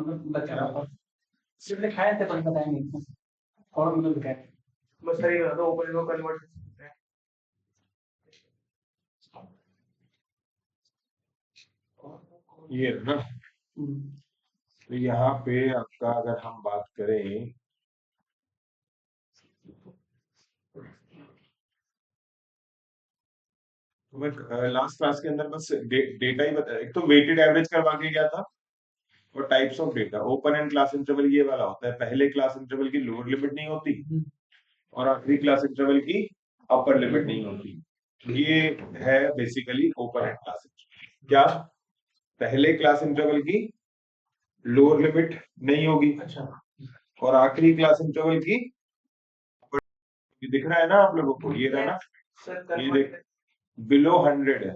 मतलब सिर्फ लिखाए थे पर बताया नहीं था फॉर्मूला लिखाए बस सही करा तो ओपन को कन्वर्ट कर सकते हैं। ये है ना। तो यहाँ पे आपका अगर हम बात करें तो मैं लास्ट क्लास के अंदर बस डेटा ही बता, एक तो वेटेड एवरेज करवा के गया था और types of data. Open and class interval ये वाला होता है, पहले क्लास इंटरवल की लोअर लिमिट नहीं होती और आखिरी क्लास इंटरवल की अपर लिमिट नहीं होती। ये है basically open and class interval. क्या पहले क्लास इंटरवल की लोअर लिमिट नहीं होगी अच्छा और आखिरी क्लास इंटरवल की ये दिख रहा है ना आप लोगों को, ये रहा ना, सर ये देख बिलो 100 है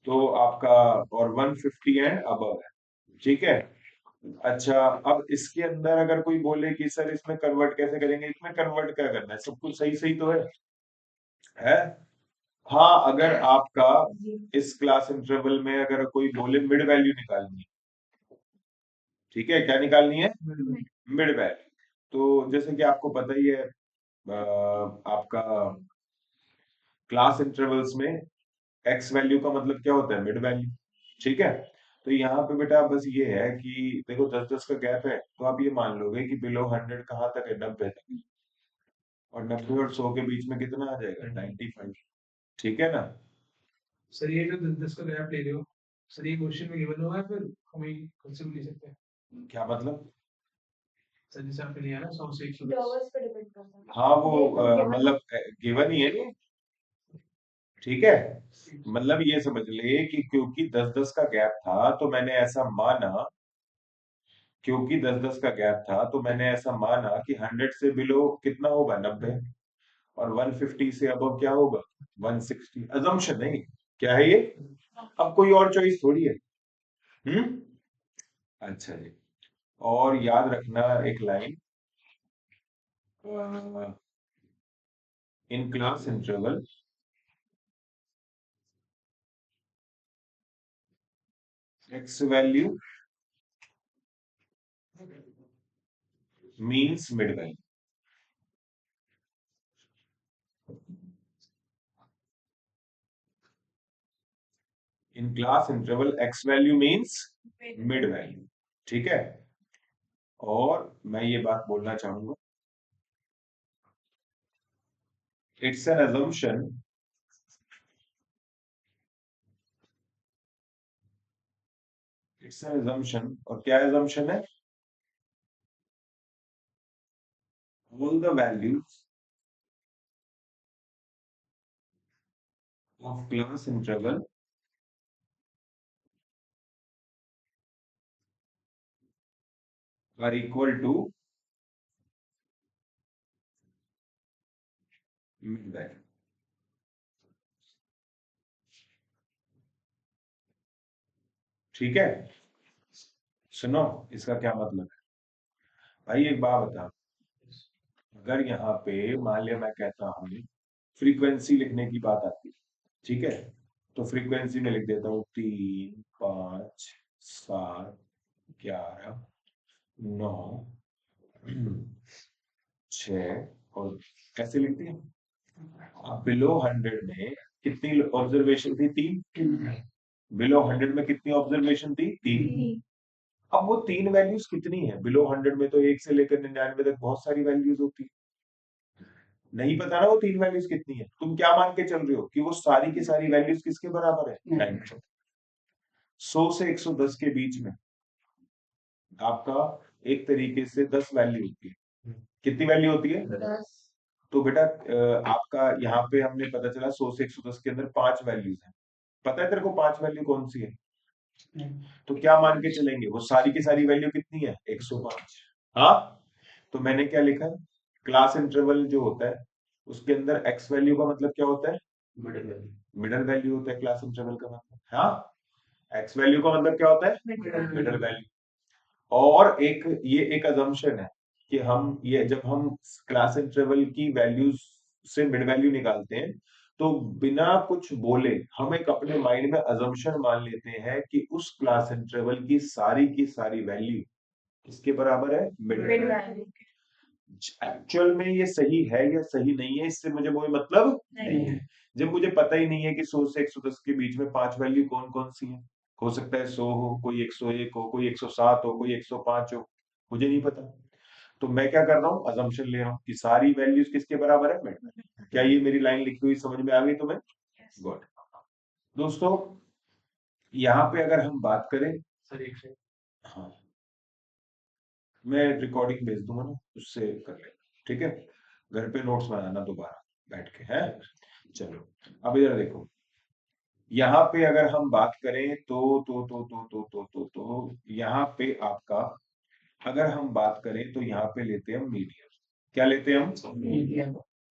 तो आपका और 150 एंड अबव है, ठीक है। अच्छा अब इसके अंदर अगर कोई बोले कि सर इसमें कन्वर्ट कैसे करेंगे, इसमें कन्वर्ट क्या करना है, सब कुछ सही सही तो है। हाँ अगर आपका इस क्लास इंटरवल में अगर कोई बोले मिड वैल्यू निकालनी है, ठीक है, क्या निकालनी है, मिड वैल्यू। तो जैसे कि आपको पता ही है आपका क्लास इंटरवल्स में एक्स वैल्यू का मतलब क्या होता है, मिड वैल्यू, ठीक है। तो यहाँ पे बेटा बस ये है कि देखो 10-10 का गैप है तो आप ये मान लोगे कि बिलो 100 कहाँ तक है, 90 तक, और 90 और 100 के बीच में कितना आ जाएगा, 95, ठीक है ना। सर ये जो 10 का गैप ले रहे हो सर ये क्वेश्चन में गिवन होगा फिर हम खुद से भी ले सकते हैं क्या मतलब, सर जैसे आपने लिया ना 100 से 110 हाँ वो मतलब गिवन ही है ये, ठीक है। मतलब ये समझ ले कि क्योंकि 10-10 का गैप था तो मैंने ऐसा माना, क्योंकि 10-10 का गैप था तो मैंने ऐसा माना कि 100 से बिलो कितना होगा, 90, और 150 से अबव क्या होगा, 160। अजम्पशन नहीं, क्या है ये, अब कोई और चॉइस थोड़ी है। हम्म, अच्छा जी। और याद रखना एक line, in class interval x value means mid value. In class interval x value means mid value, ठीक है। और मैं ये बात बोलना चाहूंगा, it's an assumption, it's an assumption, और क्या assumption है, all the values of class interval are equal to mid value, ठीक है। सुनो इसका क्या मतलब है, भाई एक बात बता, अगर यहाँ पे मान लिया मैं कहता हूँ फ्रीक्वेंसी लिखने की बात आती है, ठीक है, तो फ्रीक्वेंसी में लिख देता हूँ 3, 5, 7, 11, 9, 6, और कैसे लिखते हैं, अब बिलो 100 में कितनी ऑब्जर्वेशन थी, 3, बिलो 100 में कितनी ऑब्जर्वेशन थी, 3। अब वो 3 वैल्यूज कितनी है बिलो 100 में, तो 1 से लेकर 99 तक बहुत सारी वैल्यूज होती है, नहीं पता ना वो 3 वैल्यूज कितनी है, तुम क्या मान के चल रहे हो कि वो सारी की सारी वैल्यूज किसके बराबर है, 9। 100 से 110 के बीच में आपका एक तरीके से 10 वैल्यू होती है, कितनी वैल्यू होती है, 10। तो बेटा आपका यहाँ पे हमने पता चला 100 से 110 के अंदर 5 वैल्यूज है, पता है तेरे को 5 वैल्यू कौन सी है, तो क्या मान के चलेंगे वो सारी की सारी वैल्यू कितनी है, 105। हाँ, तो मैंने क्या लिखा है, क्लास इंटरवल जो होता है उसके अंदर एक्स वैल्यू का मतलब क्या होता है, मिडल वैल्यू, मिडल वैल्यू होता है क्लास इंटरवल का मतलब, हाँ, एक्स वैल्यू का मतलब क्या होता है, मिडल वैल्यू। और एक ये एक अजम्पशन है कि हम ये जब हम क्लास इंटरवल की वैल्यूज से मिड वैल्यू निकालते हैं तो बिना कुछ बोले हम एक अपने माइंड में अजम्पशन मान लेते हैं कि उस क्लास इंटरवल की सारी वैल्यू किसके बराबर है, mid mid value. Value actual में ये सही है या सही नहीं है, इससे मुझे कोई मतलब नहीं है। जब मुझे पता ही नहीं है कि 100 से 110 के बीच में 5 वैल्यू कौन कौन सी है, हो सकता है 100 हो, कोई 101 हो, कोई 107 हो, कोई 105 हो, मुझे नहीं पता। तो मैं क्या कर रहा हूँ, अजम्पशन ले रहा हूँ कि सारी वैल्यूज किसके बराबर है, मिड। क्या ये मेरी लाइन लिखी हुई समझ में आ गई तुम्हें? गुड। दोस्तों यहाँ पे अगर हम बात करें, सर एक से हाँ मैं रिकॉर्डिंग भेज दूंगा ना, उससे कर ले, ठीक है? घर पे नोट्स बनाना दोबारा बैठ के, है? चलो अब इधर देखो, यहाँ पे अगर हम बात करें तो यहाँ पे आपका, अगर हम बात करें तो यहाँ पे लेते हैं हम मीडियम। क्या लेते हैं हम? मीडियम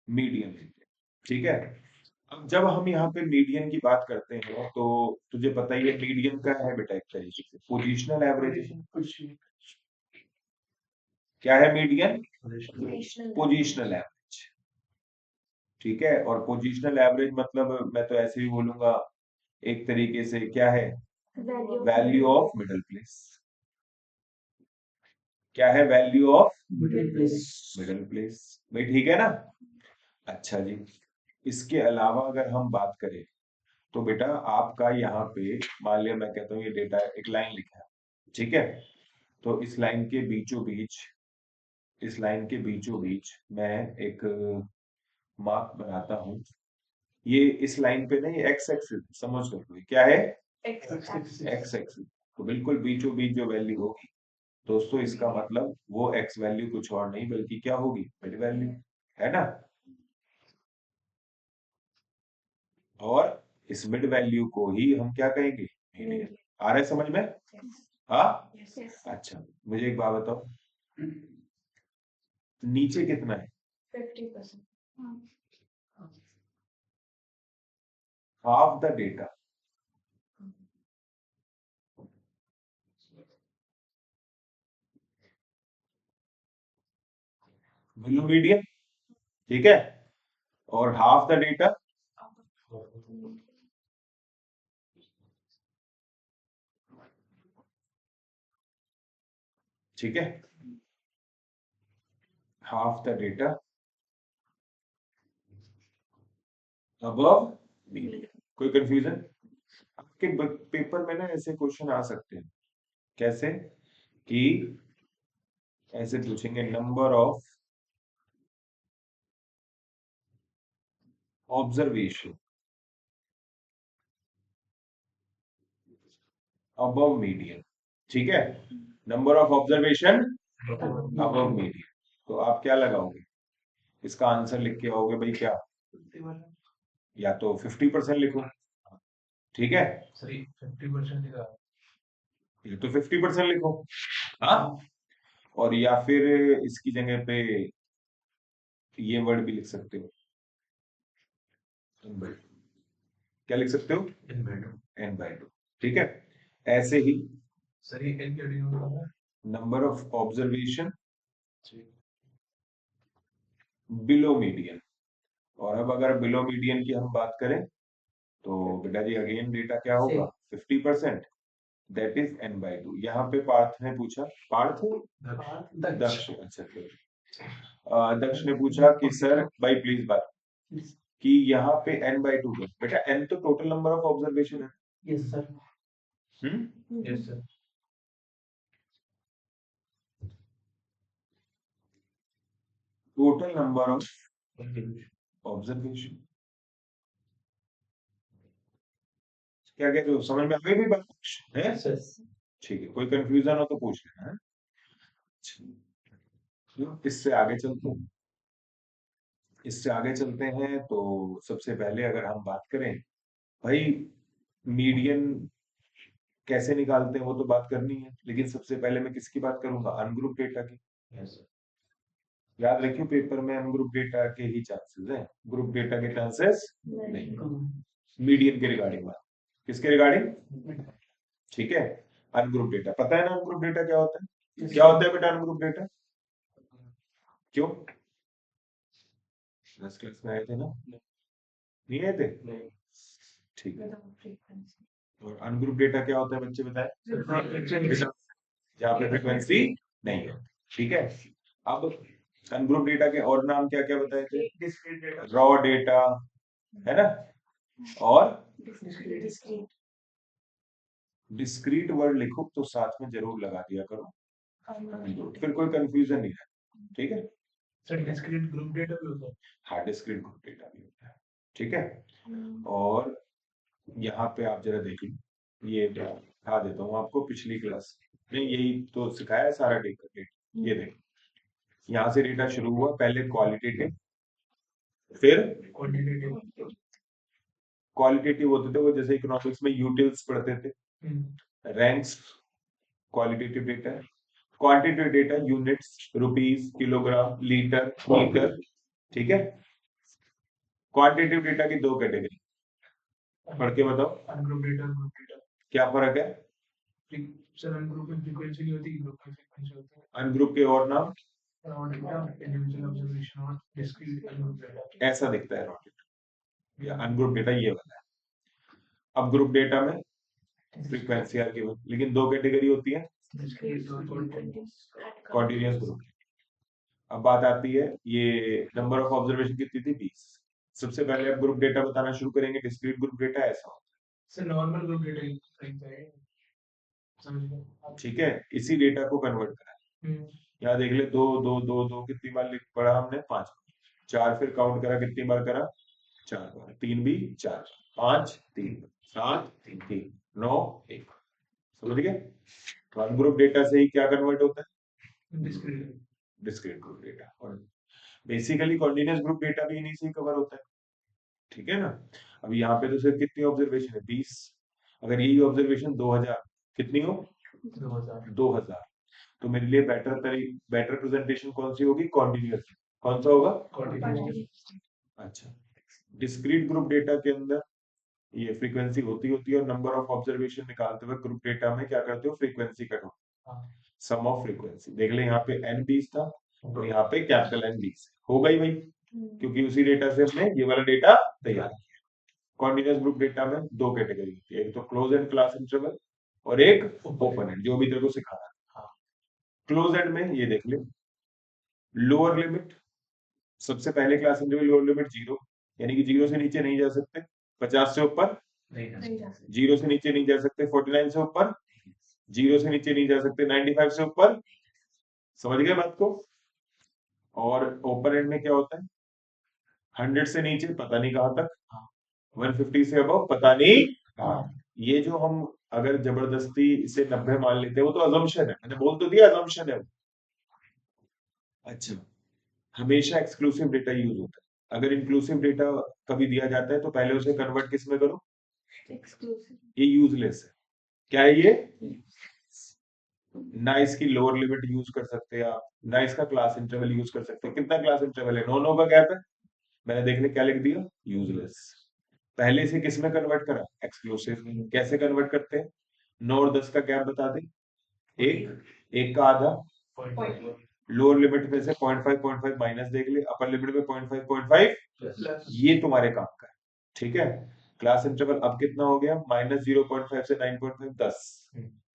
मीडियम लेते हैं, ठीक है? अब जब हम यहाँ पे मीडियन की बात करते हैं तो तुझे पता ही है मीडियन का है बेटा एक तरीके से पोजिशनल एवरेज। कुछ क्या है मीडियन? पोजिशनल पोजिशनल एवरेज, ठीक है? और पोजिशनल एवरेज मतलब मैं तो ऐसे ही बोलूंगा एक तरीके से, क्या है? Value of middle place. क्या है? Value of middle place middle place. भाई ठीक है ना? अच्छा जी, इसके अलावा अगर हम बात करें तो बेटा आपका यहाँ पे मान लिया मैं कहता हूँ ये डेटा एक लाइन लिखा है, ठीक है? तो इस लाइन के बीचों बीच, इस लाइन के बीचों बीच मैं एक मार्क बनाता हूँ। ये इस लाइन पे ना ये एक्स एक्सिस समझ लो, ये क्या है? X axis. तो बिल्कुल बीचों बीच जो वैल्यू होगी दोस्तों, इसका मतलब वो एक्स वैल्यू कुछ और नहीं बल्कि क्या होगी, मिड वैल्यू, है ना? और इस मिड वैल्यू को ही हम क्या कहेंगे, मीडियन। आ रहा है समझ में? हाँ अच्छा, मुझे एक बात बताओ, नीचे कितना है? 50%। Half the data, below median, ठीक है? और हाफ द डेटा, ठीक है? Half the data above median. कोई कंफ्यूजन? आपके पेपर में ना ऐसे क्वेश्चन आ सकते हैं, कैसे कि ऐसे पूछेंगे number of observation above median, ठीक है? Number of observation above median. तो आप क्या लगाओगे, इसका आंसर लिख के आओगे भाई क्या, या तो 50% लिखो, ठीक है? सही 50% का ये तो 50% लिखो, हाँ? और या फिर इसकी जगह पे ये वर्ड भी लिख सकते हो, क्या लिख सकते हो, n by 2, ठीक है? ऐसे ही सर ये n क्या होगा number of observation below median. और अब अगर बिलो मीडियन की हम बात करें तो बेटा जी अगेन डेटा क्या होगा, 50%, दैट इज n by 2। यहाँ पे पार्थ ने पूछा, पार्थ दक्ष, अच्छा दक्ष ने पूछा कि सर भाई प्लीज बात, कि यहाँ पे n by 2 है बेटा, n तो टोटल नंबर ऑफ ऑब्जर्वेशन है, yes sir hmm? Yes sir total number of observation. क्या कहते हो, समझ में आ गई भी बात है? ठीक है, कोई कंफ्यूजन हो तो पूछ लेना, है? इससे आगे चलते हैं, इससे आगे चलते हैं तो सबसे पहले अगर हम बात करें भाई मीडियन कैसे निकालते हैं वो तो बात करनी है, लेकिन सबसे पहले मैं किसकी बात करूंगा, अनग्रुप डेटा की। याद रखियो पेपर में अनग्रुप डेटा के ही चांसेस हैं, ग्रुप डेटा के चांसेस नहीं। मीडियन के रिगार्डिंग बात, किसके रिगार्डिंग, ठीक है? अनग्रुप डेटा पता है ना, अनग्रुप डेटा क्या होता है? क्या होता है बेटा अनग्रुप डेटा? क्यों 10 क्लास में आए थे ना? नहीं आए थे? नहीं। ठीक है। Without frequency. और अनग्रुप डेटा क्या होता है बच्चे बताएं? जहाँ पे फ्रीक्वेंसी नहीं है। ठीक है। अब अनग्रुप डेटा के और नाम क्या क्या बताए थे? Discrete data. रॉ डेटा, है ना, और Discrete. डिस्क्रीट वर्ड लिखो तो साथ में जरूर लगा दिया करो, Unknown. फिर कोई कंफ्यूजन नहीं है। ठीक है। सर डिस्क्रीट ग्रुप डेटा भी होता है। हाँ, डिस्क्रीट ग्रुप डेटा भी होता है। ठीक है। Hmm. और यहाँ पे आप जरा देख लो, ये दिखा देता हूँ आपको पिछली क्लास में यही तो सिखाया है सारा डेटा। ये देख, यहाँ से डेटा शुरू हुआ, पहले क्वालिटेटिव, फिर क्वांटिटेटिव। क्वालिटेटिव होते थे वो, जैसे इकोनॉमिक्स में यूटिल्स पढ़ते थे, रैंक्स क्वालिटेटिव डेटा है। Quantitative data units, rupees, kilogram, litre, metre. ठीक है। क्वांटिटेटिव डेटा की दो कैटेगरी, पढ़ के बताओ अनग्रुप डेटा, ग्रुप डेटा। क्या फर्क है? सर अनग्रुप में फ्रीक्वेंसी नहीं होती, ग्रुप में फ्रीक्वेंसी होती है। अनग्रुप के और नाम रॉ डेटा, इंडिविजुअल ऑब्जर्वेशन और डिस्क्रीट अनग्रुप डेटा। ऐसा दिखता है रॉ डेटा, या अनग्रुप डेटा ये वाला है। अब ग्रुप डेटा में फ्रीक्वेंसी आ गई, लेकिन दो कैटेगरी होती है, डिस्क्रीट और कॉन्टिन्यूअस। Continuous group. अब बात आती है, ये नंबर ऑफ ऑब्जर्वेशन कितनी थी? 20। सबसे पहले आप ग्रुप डेटा बताना शुरू करेंगे, डिस्क्रीट ग्रुप डेटा ऐसा होता सर नॉर्मल ग्रुप डेटा ही खरीदता है, समझ गए है। ठीक है, इसी डेटा को कन्वर्ट करा, यहाँ देख ले, दो दो दो दो कितनी बार लिख पढ़ा हमने? 5। 4 फिर काउंट करा, कितनी बार करा? 4 बार। 3 भी 4, 5 3, 7 3, 9 1। समझ गए? तो अनग्रुप डेटा से ही क्या कन्वर्ट होता है? डिस्क्रीट। Discrete group data. और बेसिकली कॉन्टिन्यूअस ग्रुप डेटा भी इन्हीं से ही कवर होता है। ठीक है ना। अब यहाँ पे तो सिर्फ कितनी ऑब्जर्वेशन है? 20। अगर यही ऑब्जर्वेशन 2000 कितनी हो? 2000। तो मेरे लिए बेटर प्रेजेंटेशन कौन सी होगी? कॉन्टिन्यूअस। कौन सा होगा? कॉन्टिन्यूअस। अच्छा। डिस्क्रीट ग्रुप डेटा के अंदर ये फ्रीक्वेंसी होती है, और नंबर ऑफ ऑब्जर्वेशन निकालते हुए ग्रुप डेटा में क्या करते हो? फ्रीक्वेंसी कटो, सम ऑफ फ्रीक्वेंसी। देख ले, यहाँ पे n 20 था, तो यहाँ पे कैपिटल N 20 हो गई भाई, क्योंकि उसी डेटा से हमने ये वाला डेटा तैयार किया। कॉन्टिन्यूअस ग्रुप डेटा में दो कैटेगरी होती है, एक तो क्लोज एंड क्लास इंटरवल और एक ओपन एंड, जो भी तेरे को सिखाना है। क्लोज एंड में ये देख ले, लोअर लिमिट, सबसे पहले क्लास इंटरवल लोअर लिमिट 0, यानी कि 0 से नीचे नहीं जा सकते, 50 से ऊपर नहीं जा सकते। 0 से नीचे नहीं जा सकते, 49 से ऊपर 0 से नीचे नहीं जा सकते, 95 से ऊपर। समझ गए बात को? और ओपन एंड में क्या होता है? 100 से नीचे पता नहीं कहां तक, 150 से अबव पता नहीं कहां। ये जो हम अगर जबरदस्ती इसे 90 मान लेते हैं, वो तो अजम्पशन है, मैंने बोल तो दिया अजम्पशन है। अच्छा, हमेशा एक्सक्लूसिव डेटा यूज होता है। अगर इंक्लूसिव डेटा कभी दिया जाता है तो पहले उसे कन्वर्ट किस में करो? Exclusive. ये यूजलेस है। क्या है ये? ना इसकी लोअर लिमिट यूज कर सकते हैं आप, ना इसका क्लास इंटरवल यूज कर सकते हैं। कितना क्लास इंटरवल है? 9 9 का गैप है। मैंने देखने क्या लिख दिया? यूजलेस। पहले से किस में कन्वर्ट करा? एक्सक्लूसिव। कैसे कन्वर्ट करते हैं? 9 और 10 का गैप बता दे। एक का आधा, लोअर लिमिट में से 0.5 माइनस देख ले, अपर लिमिट में 0.5 ये तुम्हारे काम का है। ठीक है। क्लास इंटरवल अब कितना हो गया? -0.5 से 9.5 10,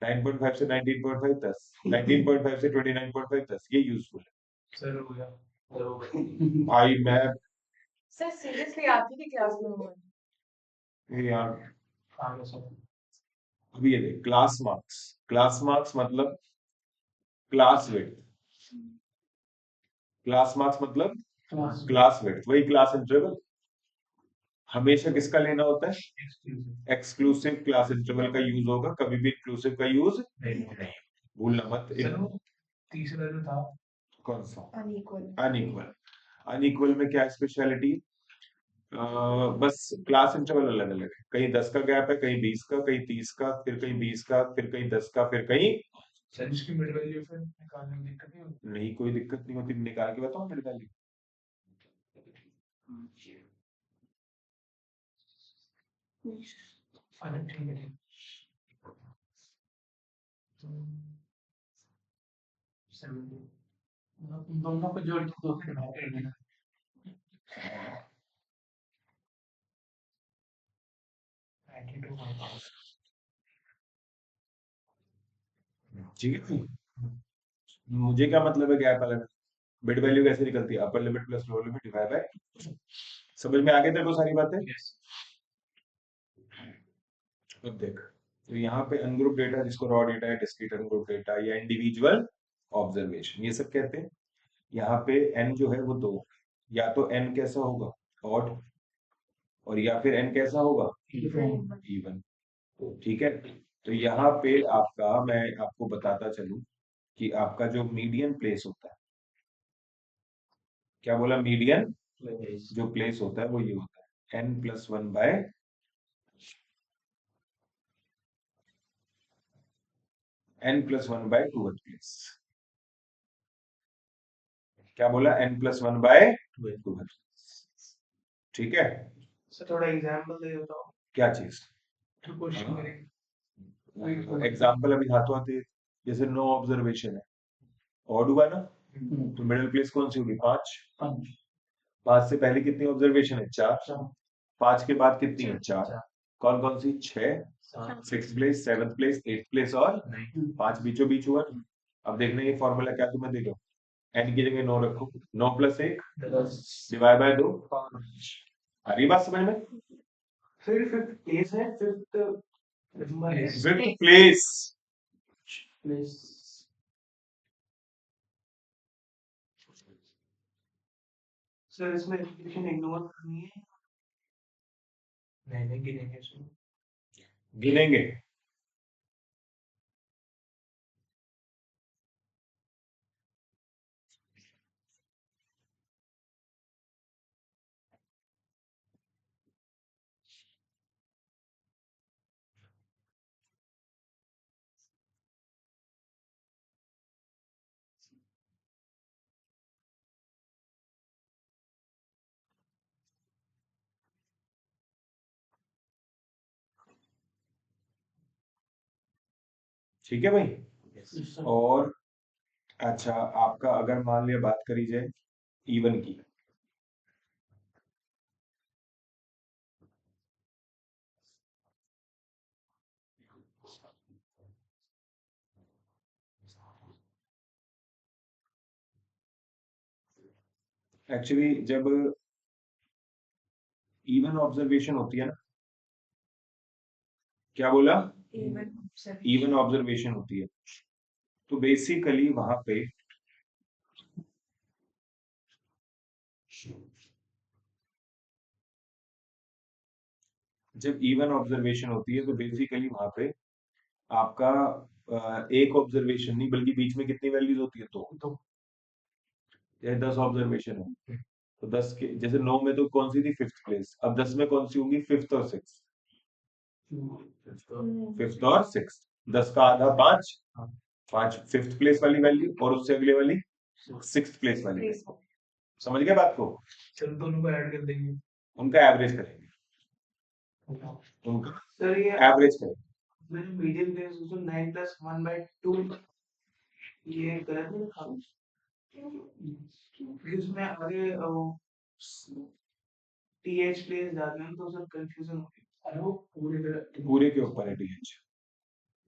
9.5 से 19.5 10, 19.5 से 29.5 10। ये यूजफुल है। सर हो गया। भाई मैं सर सीरियसली आपकी भी क्लास में हुआ है? यार, आगे सर। अभी ये देख, क्लास मार्क्स। क्लास मार्क्स मतलब क्लास विड्थ, क्लास मार्क्स मतलब क्लास विड्थ, वही क्लास इंटरवल। हमेशा किसका लेना होता है? एक्सक्लूसिव क्लास इंटरवल का यूज होगा, कभी भी इंक्लूसिव का यूज नहीं। भूलना मत। सर वो तीसरा जो था कौन सा? Unequal. अनइक्वल। अनइक्वल में क्या स्पेशलिटी? बस क्लास इंटरवल अलग अलग है, कहीं 10 का गैप है, कहीं 20 का, कहीं 30 का, फिर कहीं 20 का, फिर कहीं 10 का, फिर कहीं। सर इसकी मिड वैल्यू फिर निकालने में दिक्कत नहीं होती? नहीं, कोई दिक्कत नहीं होती, निकाल के बताओ मेरे वैल्यू। अरे ठीक है, ठीक। दोनों को जोड़ के 2 से डिवाइड कर देना। ठीक है। मुझे क्या मतलब है गैप अलग, मिड वैल्यू कैसे निकलती है, upper limit plus lower limit divide by, समझ में आ गई तेरे को सारी बातें। तो देख, तो यहाँ पे अनग्रुप डेटा जिसको रॉ डेटा या डिस्क्रीट अनग्रुप डेटा या इंडिविजुअल ऑब्जर्वेशन ये सब कहते हैं। यहाँ पे n जो है वो 2, या तो n कैसा होगा ऑड, और या फिर n कैसा होगा इवन। तो ठीक है, तो यहाँ पे आपका मैं आपको बताता चलूं कि आपका जो मीडियन प्लेस होता है, क्या बोला, मीडियन जो प्लेस होता है वो ये होता है n+1 बाय n+1/2 प्लेस। क्या बोला, n+1/2। ठीक है, सर थोड़ा एग्जांपल दे देता हूँ क्या चीज, तो क्वेश्चन करेंगे। एग्जाम्पल अभी हाथों हाथ जैसे नो ऑब्जर्वेशन है, ऑड हुआ ना, तो मिडिल प्लेस कौन सी होगी, 5। 5 से पहले कितनी ऑब्जर्वेशन है, 4। 5 के बाद कितनी है, 4। कौन कौन सी, 6, 6th place, 7th place, 8th place और 5 बीचों बीच हुआ। अब देखना ये फॉर्मूला क्या तुम्हें देगा, n की जगह 9 रखो, 9 + 1 डिवाइड बाय 2। आ रही बात समझ में, फिर फिफ्थ प्लेस है, फिफ्थ नंबर है, फिफ्थ प्लेस। प्लेस। सर इसमें रिपीटेशन इग्नोर करनी है, नहीं गिनेंगे इसमें। गिनेंगे, ठीक है भाई। और अच्छा, आपका अगर मान लिया बात करी जाए इवन की, एक्चुअली जब इवन ऑब्जर्वेशन होती है ना, क्या बोला, इवन ऑब्जर्वेशन होती है, तो बेसिकली वहां पे जब इवन ऑब्जर्वेशन होती है तो बेसिकली वहां पे आपका एक ऑब्जर्वेशन नहीं बल्कि बीच में कितनी वैल्यूज होती है, तो ये 10 ऑब्जर्वेशन है, तो 10 के जैसे 9 में तो कौन सी थी, फिफ्थ प्लेस, अब 10 में कौन सी होंगी, फिफ्थ और सिक्स, फिफ्थ और सिक्स, 10 का आधा 5, 5 फिफ्थ प्लेस वाली वैल्यू और उससे अगले वाली सिक्स्थ प्लेस वाली वैल्यू। समझ गए बात को, चलो दोनों को ऐड कर देंगे, उनका एवरेज करेंगे, उनका सर ये एवरेज करेंगे। मीडियम प्लेस जो 9+1/2 ये गलत है लिखा, इसमें आगे टीएच प्लेस जाते हैं तो सर कंफ्यूजन होती है, अरे वो पूरे के ऊपर है टीएच।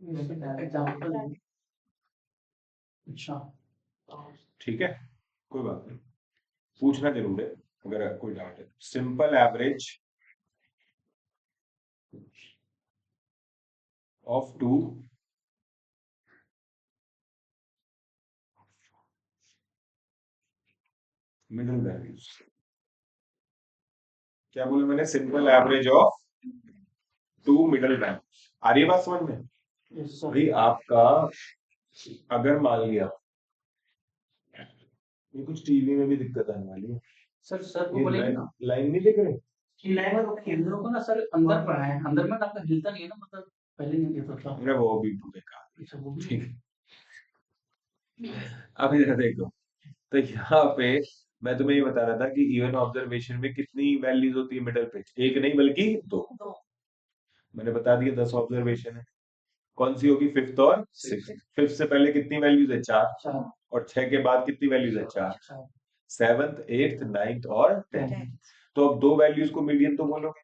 एग्जांपल। अच्छा ठीक है, कोई बात नहीं, पूछना जरूर है अगर कोई डाउट है। Simple average of 2 middle values, क्या बोला मैंने, simple average of 2 middle values. आ रही है बात समझ में भाई आपका, अगर मान लिया ये कुछ टीवी में भी दिक्कत आने वाली है, सर ये लाइन नहीं दिख रही, हिंदुओं को ना सर अंदर पड़ा है, अंदर में आपका हिलता नहीं है ना, मतलब पहले नहीं हिलता था। अरे वो भी बेकार, अच्छा वो भी ठीक। अब इधर देखो, तो यहाँ पे मैं तुम्हें ये बता रहा था कि इवन ऑब्जर्वेशन में कितनी वैल्यूज होती है मिडल पे, एक नहीं बल्कि 2। मैंने बता दिया 10 ऑब्जर्वेशन है, कौन सी होगी, फिफ्थ और सिक्स्थ। फिफ्थ से पहले कितनी वैल्यूज है, 4, और 6 के बाद कितनी वैल्यूज है, 4, 7th 8th 9th और 10th। तो अब 2 वैल्यूज को मीडियन तो बोलोगे,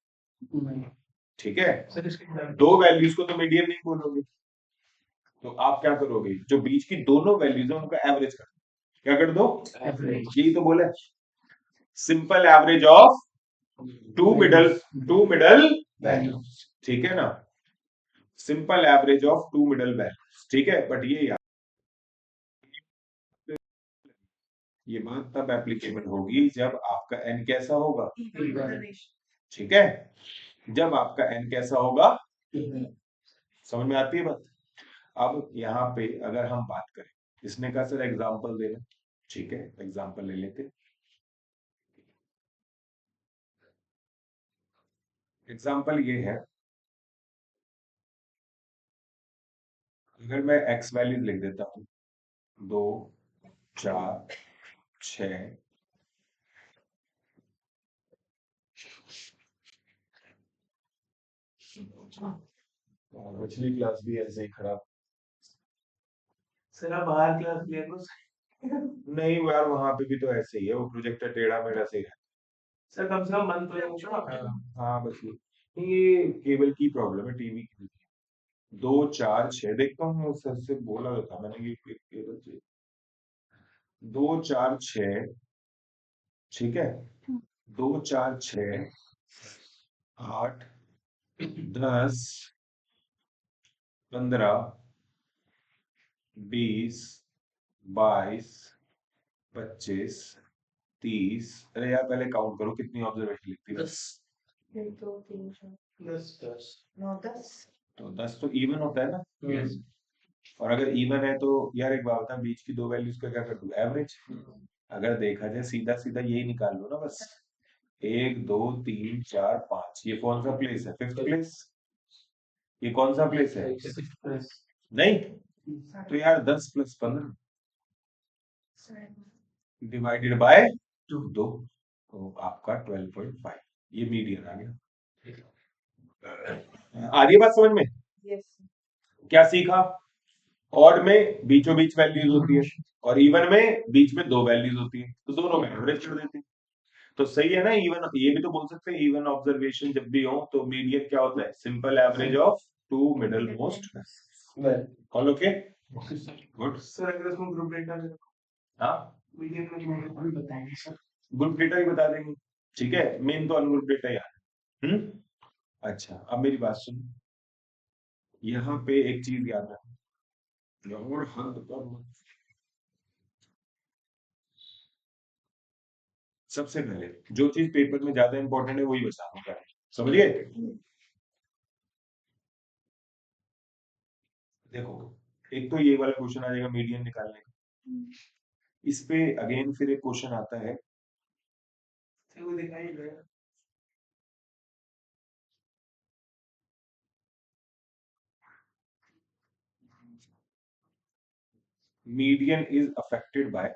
ठीक है, सर इसके दो वैल्यूज को तो मीडियन नहीं बोलोगे, तो आप क्या करोगे, जो बीच की दोनों वैल्यूज है उनका एवरेज कर दो। क्या कर दो, एवरेज यही तो बोला, simple average of two middle values, ठीक है ना, simple average of two middle values, ठीक है। बट ये यार, ये बात तब एप्लीकेबल होगी जब आपका एन कैसा होगा, ठीक है, जब आपका एन कैसा होगा, समझ में आती है बात। अब यहाँ पे अगर हम बात करें, इसने कहा सर एग्जांपल दे रहे, ठीक है, एग्जांपल ले लेते। एग्जांपल ये है, अगर मैं एक्स वैल्यू लिख देता हूं 2 4 6, पिछली क्लास भी ऐसे ही खराब, सर आप बाहर क्लास ले लो नहीं यार वहां पे भी तो ऐसे ही है, वो प्रोजेक्टर टेढ़ा मेढ़ा से है। सर, कम से कम मन तो है हाँ हाँ, बस ये केबल की प्रॉब्लम है, टीवी की। 2 4 6 देखता हूँ, सर से बोला था मैंने कि केबल चाहिए, 2 4 6, ठीक है, 2 4 6 8 10 15 20 22 25 30, अरे यार पहले काउंट करो कितनी ऑब्जर्वेशन लिखती है, 1 2 3 4 10 9 10 तो 10 तो इवन होता है ना, यस और अगर इवन है तो यार एक बात बता, बीच की दो वैल्यूज का क्या कर दूं, एवरेज। अगर देखा जाए सीधा सीधा यही निकाल लो ना बस, 1 2 3 4 5, ये कौन सा प्लेस है, फिफ्थ प्लेस, ये कौन सा प्लेस है, नहीं, तो यार 10 + 15 डिवाइडेड बाय 2, तो आपका 12.5, ये मीडियन आ गया। आ रही है बात समझ में, यस क्या सीखा, ऑड में बीचों बीच वैल्यूज होती है, और इवन में बीच में दो वैल्यूज होती है, तो दोनों में एवरेज कर देते हैं, तो सही है ना। इवन ये भी तो बोल सकते हैं, इवन ऑब्जर्वेशन जब भी हो तो मीडियन क्या होता है, simple average of two middle most, all okay, good. Sir अगर इसमें ग्रुप डेटा हाँ, मीडियम में भी बताएंगे सर। ग्रुप डेटा ही बता देंगे, ठीक है, मेन तो अनग्रुप डेटा यार। अच्छा, अब मेरी बात सुन, यहाँ पे एक चीज याद रखना, और हद पर मत। सबसे पहले जो चीज पेपर में ज्यादा इंपॉर्टेंट है वही बता रहा हूँ, समझिए। देखो, एक तो ये वाला क्वेश्चन आ जाएगा मीडियन निकालने का, इस पे अगेन फिर एक क्वेश्चन आता है, वो दिखाई दे रहा है। Median is affected by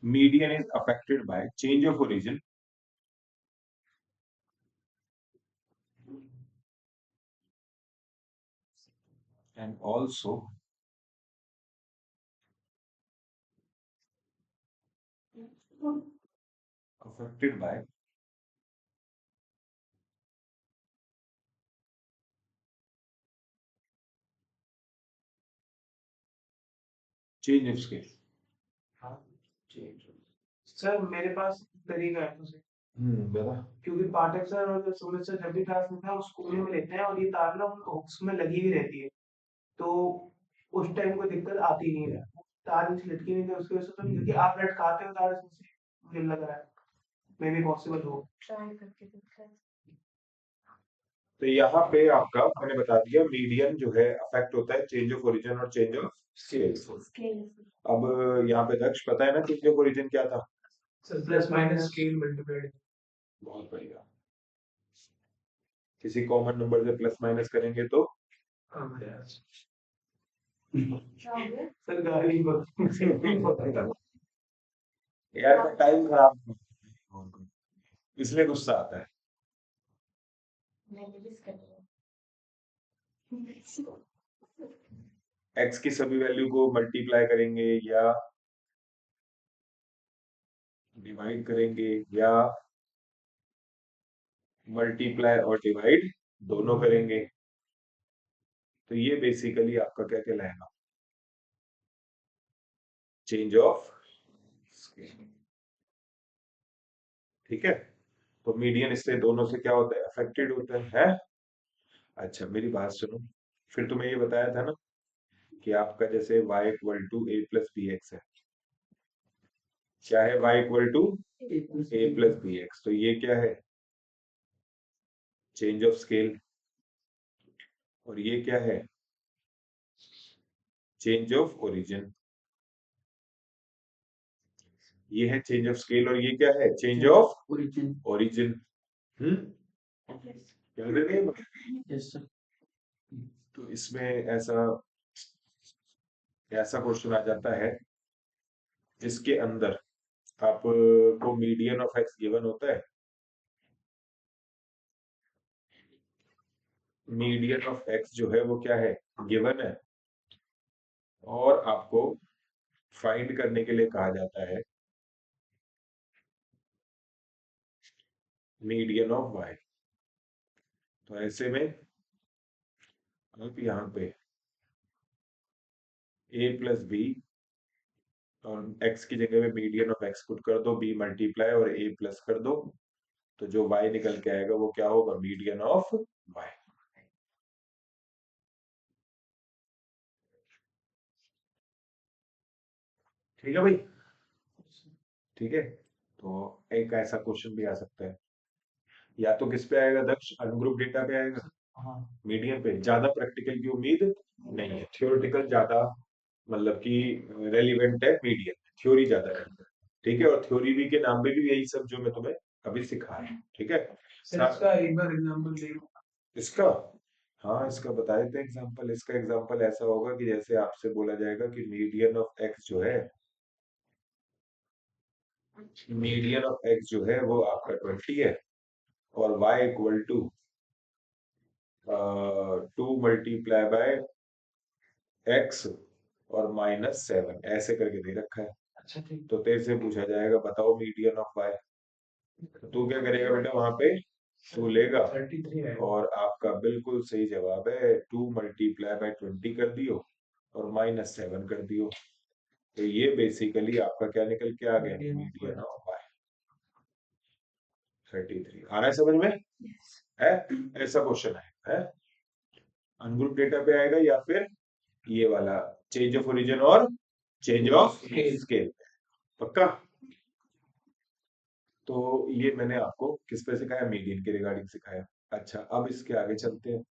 median is affected by change of origin and also affected by change of scale। Sir मेरे पास तरीका है उसे, बता। क्योंकि पाठक सर और सुमित सर जब भी क्लास में था वो स्कूल में लेते हैं, और ये तार ना हुक्स में लगी हुई रहती है, तो उस टाइम कोई दिक्कत आती नहीं है, तार नीचे लटकी नहीं थी उसकी वजह से, तो क्योंकि आप लटकाते हो तार इसमें से, मुझे लग रहा है मे बी पॉसिबल हो। ट्राई करके देखते हैं तो यहाँ पे आपका मैंने बता दिया, मीडियन जो है अफेक्ट होता है चेंज ऑफ ओरिजिन और चेंज ऑफ स्केल। स्केल अब यहाँ पे दक्ष पता है ना चेंज ऑफ ओरिजिन क्या था, sir plus minus scale multiplied. बहुत बढ़िया, किसी कॉमन नंबर से प्लस माइनस करेंगे तो सर गाली यार टाइम खराब, इसलिए गुस्सा आता है। मैं भी कर रही हूँ x की सभी वैल्यू को मल्टीप्लाई करेंगे या डिवाइड करेंगे या मल्टीप्लाई और डिवाइड दोनों करेंगे, तो ये बेसिकली आपका क्या कहलाएगा, चेंज ऑफ स्केल। ठीक है, तो मीडियन इससे दोनों से क्या होता है, अफेक्टेड होता है? अच्छा मेरी बात सुनो, फिर तुम्हें ये बताया था ना कि आपका जैसे y equal to A plus B X है, क्या है y equal to A plus B X, तो ये क्या है, चेंज ऑफ स्केल, और ये क्या है, चेंज ऑफ ओरिजिन। ये है चेंज ऑफ स्केल और ये क्या है, चेंज ऑफ ओरिजिन। याद है नहीं? तो इसमें ऐसा ऐसा क्वेश्चन आ जाता है जिसके अंदर आपको मीडियन ऑफ एक्स गिवन होता है, मीडियन ऑफ एक्स जो है वो क्या है, गिवन है, और आपको फाइंड करने के लिए कहा जाता है मीडियन ऑफ वाई। तो ऐसे में आप यहाँ पे a प्लस बी और x की जगह में मीडियन ऑफ x पुट कर दो, b मल्टीप्लाई और a प्लस कर दो, तो जो y निकल के आएगा वो क्या होगा, मीडियन ऑफ y। ठीक है भाई, ठीक है। तो एक ऐसा क्वेश्चन भी आ सकता है, या तो किस पे आएगा दक्ष, अनग्रुप डेटा पे आएगा, मीडियन पे। ज्यादा प्रैक्टिकल की उम्मीद नहीं है, थियोरेटिकल ज्यादा मतलब कि रेलिवेंट है मीडियन, थ्योरी ज्यादा है। ठीक है, और थ्योरी भी के नाम पे भी यही सब जो मैं तुम्हें अभी सिखा रहा हूँ। ठीक है, इसका एक बार एग्जांपल दे। इसका, हाँ इसका बता देते एग्जांपल। इसका एग्जांपल ऐसा होगा कि जैसे आपसे बोला जाएगा कि मीडियन ऑफ एक्स जो है, मीडियन ऑफ एक्स जो है वो आपका 20 है, और y equal to 2 multiply by x और -7 ऐसे करके दे रखा है। अच्छा ठीक। तो तेरे से पूछा जाएगा बताओ मीडियन ऑफ y, तो तू क्या करेगा बेटा, वहां पे तू लेगा 33 है। और आपका बिल्कुल सही जवाब है 2 मल्टीप्लाई बाय 20 कर दियो और -7 कर दियो, तो ये बेसिकली आपका क्या निकल के आ गया, मीडियन ऑफ y 33। आ रहा है समझ में? है, ऐसा क्वेश्चन है? अनग्रुप डेटा पे आएगा या फिर ये वाला चेंज ऑफ ओरिजिन और चेंज ऑफ स्केल, पक्का? तो ये मैंने आपको किस पे सिखाया, मीडियन के रिगार्डिंग सिखाया। अच्छा अब इसके आगे चलते हैं।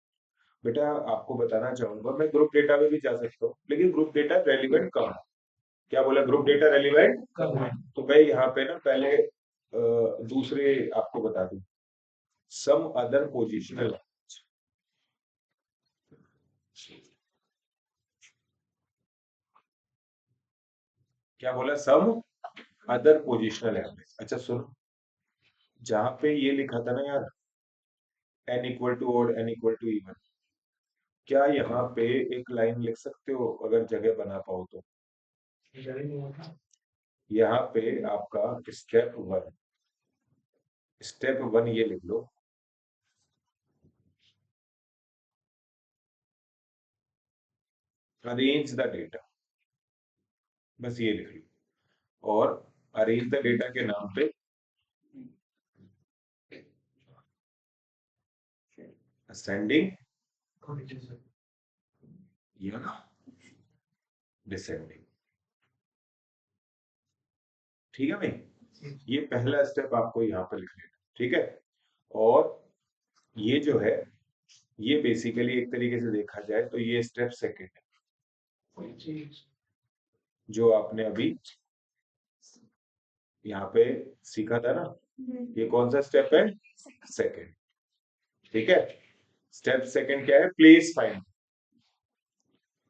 बेटा आपको बताना चाहूंगा, मैं ग्रुप डेटा में भी जा सकता हूँ, लेकिन ग्रुप डेटा रेलिवेंट कम है। क्या बोला, ग्रुप डेटा रेलिवेंट कम है, तो मैं यहाँ पे ना पहले दूसरे आपको बता दूं, सम अदर पोजिशनल, क्या बोला, सम अदर पोजिशनल एवरेज। अच्छा सुनो, जहां पे ये लिखा था ना यार, n equal to odd n equal to even, क्या यहाँ पे एक लाइन लिख सकते हो अगर जगह बना पाओ तो? यहाँ पे आपका स्टेप वन ये लिख लो, अरेंज द डेटा, बस ये लिख लो, और अरेंज द डेटा के नाम पे असेंडिंग या डिसेंडिंग। ठीक है भाई, ये पहला स्टेप आपको यहाँ पे लिख लेना। ठीक है, और ये जो है ये बेसिकली एक तरीके से देखा जाए तो ये स्टेप सेकंड है, जो आपने अभी यहाँ पे सीखा था ना, ये कौन सा स्टेप है, सेकंड। ठीक है, स्टेप सेकंड क्या है, प्लेस फाइंड।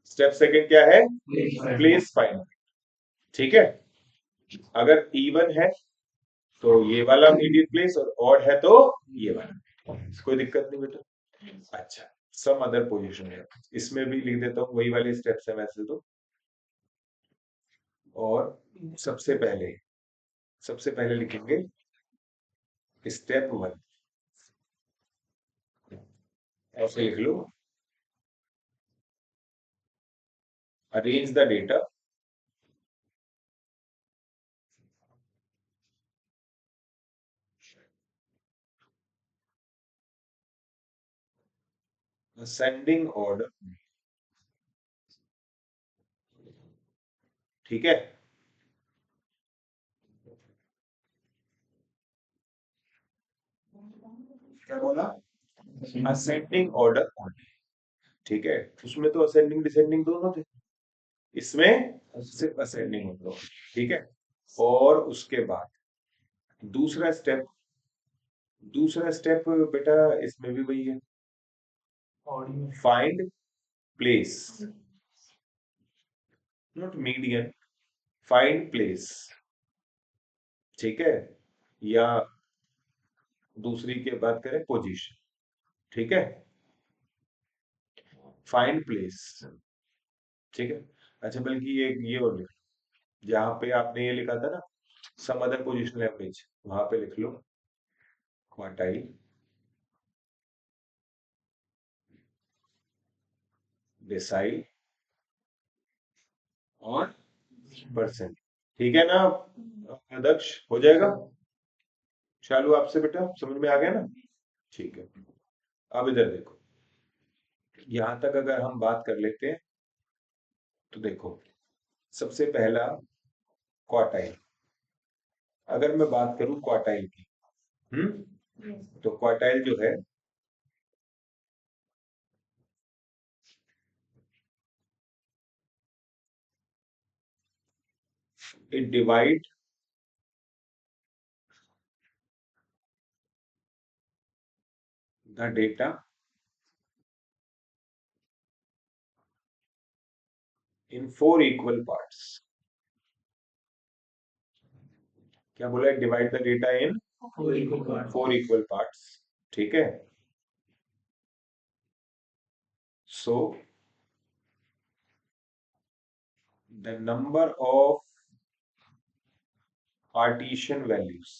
स्टेप सेकंड क्या है, प्लेस फाइंड। ठीक है, अगर इवन है तो ये वाला मीडियन प्लेस, और ऑड है तो ये वाला, कोई दिक्कत नहीं बेटा। अच्छा सम अदर पोजीशन है, इसमें भी लिख देता हूँ, वही वाले स्टेप्स है वैसे तो। और सबसे पहले लिखेंगे स्टेप 1, ऐसे लिख लो, arrange the data ascending order. ठीक है, क्या बोला, असेंडिंग ऑर्डर ओनली। ठीक है, उसमें तो असेंडिंग डिसेंडिंग दोनों थे, इसमें सिर्फ असेंडिंग ऑर्डर। ठीक है, और उसके बाद दूसरा स्टेप, बेटा इसमें भी वही है, find place, not median, find place. ठीक है, या दूसरी की बात करें पोजीशन। ठीक है, फाइंड प्लेस। ठीक है, अच्छा बल्कि ये और लिख लो, जहां पे आपने ये लिखा था ना सम अदर पोजिशनल एवरेज, वहां पे लिख लो क्वार्टाइल, डेसाइल और परसेंट। ठीक है ना अध्यक्ष, हो जाएगा। शालू आपसे बेटा समझ में आ गया ना? ठीक है, अब इधर देखो, यहां तक अगर हम बात कर लेते हैं तो देखो, सबसे पहला क्वार्टाइल, अगर मैं बात करूं क्वार्टाइल की, तो क्वार्टाइल जो है it divide the data in 4 equal parts. क्या बोला है, divide the data in 4 equal parts. ठीक है, so the number of partition values,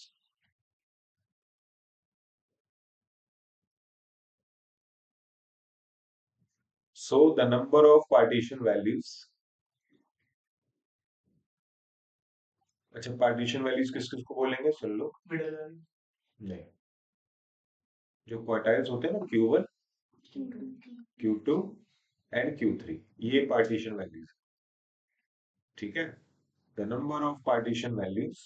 so the number of partition values. अच्छा, पार्टीशन वैल्यूज किस किस को बोलेंगे सुन लो, नहीं, जो क्वार्टाइल्स होते हैं ना Q1, Q2 एंड Q3, ये पार्टीशन वैल्यूज। ठीक है, the number of partition values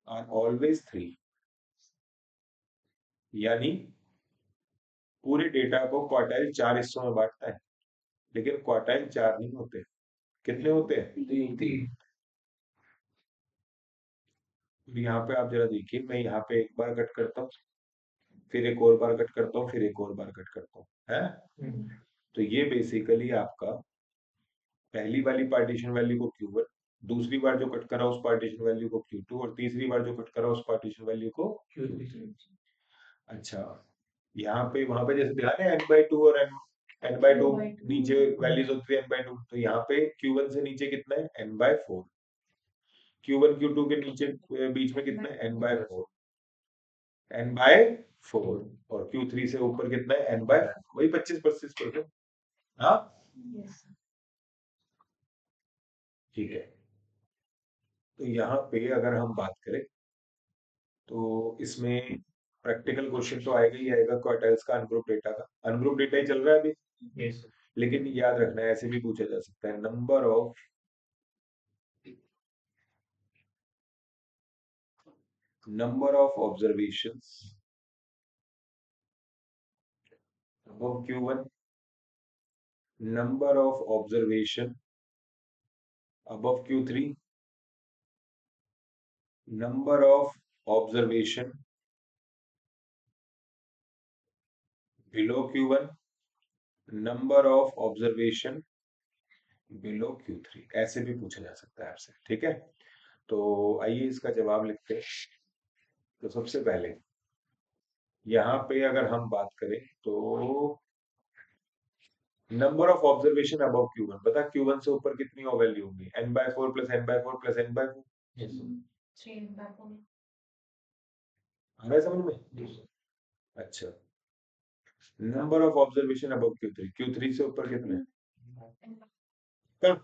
are always 3, यानी पूरे डेटा को क्वार्टाइल 4 हिस्सों में बांटता है, लेकिन क्वार्टाइल 4 नहीं होते, कितने होते हैं, 3। यहाँ पे आप जरा देखिए, मैं यहाँ पे एक बार कट करता हूँ, फिर एक और बार कट करता हूँ, फिर एक और बार कट करता हूँ, है। तो ये बेसिकली आपका पहली वाली पार्टीशन वैल्यू को Q1, दूसरी बार जो कट करा उस पार्टीशन वैल्यू को Q2, और तीसरी बार जो कट करा उस पार्टीशन वैल्यू को Q3। अच्छा, यहाँ पे वहां पे जैसे ध्यान है n/2 और n/2 नीचे वैल्यूज होती है n/2, तो यहाँ पे Q1 से नीचे कितना है, n/4, Q1 Q2 के नीचे बीच में कितना है, n/4, n/4, और Q3 से ऊपर कितना है, n/4, वही 25-25%। हाँ, ठीक है, तो यहाँ पे अगर हम बात करें तो इसमें प्रैक्टिकल क्वेश्चन तो आएगा ही आएगा, क्वार्टाइल्स का, अनग्रुप डेटा का, अनग्रुप डेटा ही चल रहा है अभी। yes. लेकिन याद रखना है, ऐसे भी पूछा जा सकता है, number of observations above Q1, number of observation above Q3, number of observation below Q1, number of observation below Q3, ऐसे भी पूछा जा सकता है आपसे। ठीक है, तो आइए इसका जवाब लिखते हैं। तो सबसे पहले यहाँ पे अगर हम बात करें तो number of observation above Q1, पता Q1 से ऊपर कितनी वैल्यू होंगी? n/4 plus n/4 plus n/4। 3/4 आ रहा है समझ में? अच्छा, number of observation above Q3 से ऊपर कितने? कम।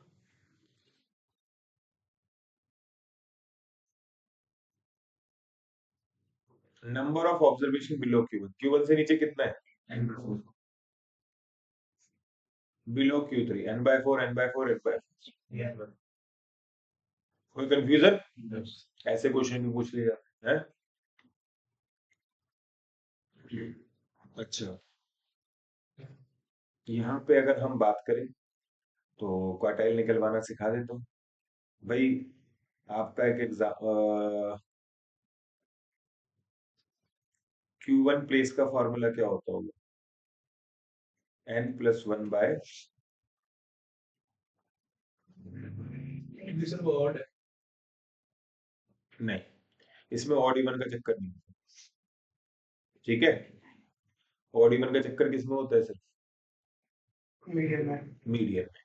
Number of observation below Q1 से नीचे कितना है? Below Q3 n/4 n/4 n/4। कोई कंफ्यूजन? ऐसे क्वेश्चन भी पूछ लिया है। अच्छा, यहाँ पे अगर हम बात करें तो क्वार्टाइल निकलवाना सिखा देता हूँ भाई। आपका एक एग्जाम Q1 प्लेस का फॉर्मूला क्या होता होगा? n+1/। नहीं, इसमें ऑड इवन का चक्कर नहीं, ठीक है? ऑड इवन का चक्कर किसमें होता है? सिर्फ मीडियम में। मीडियन में।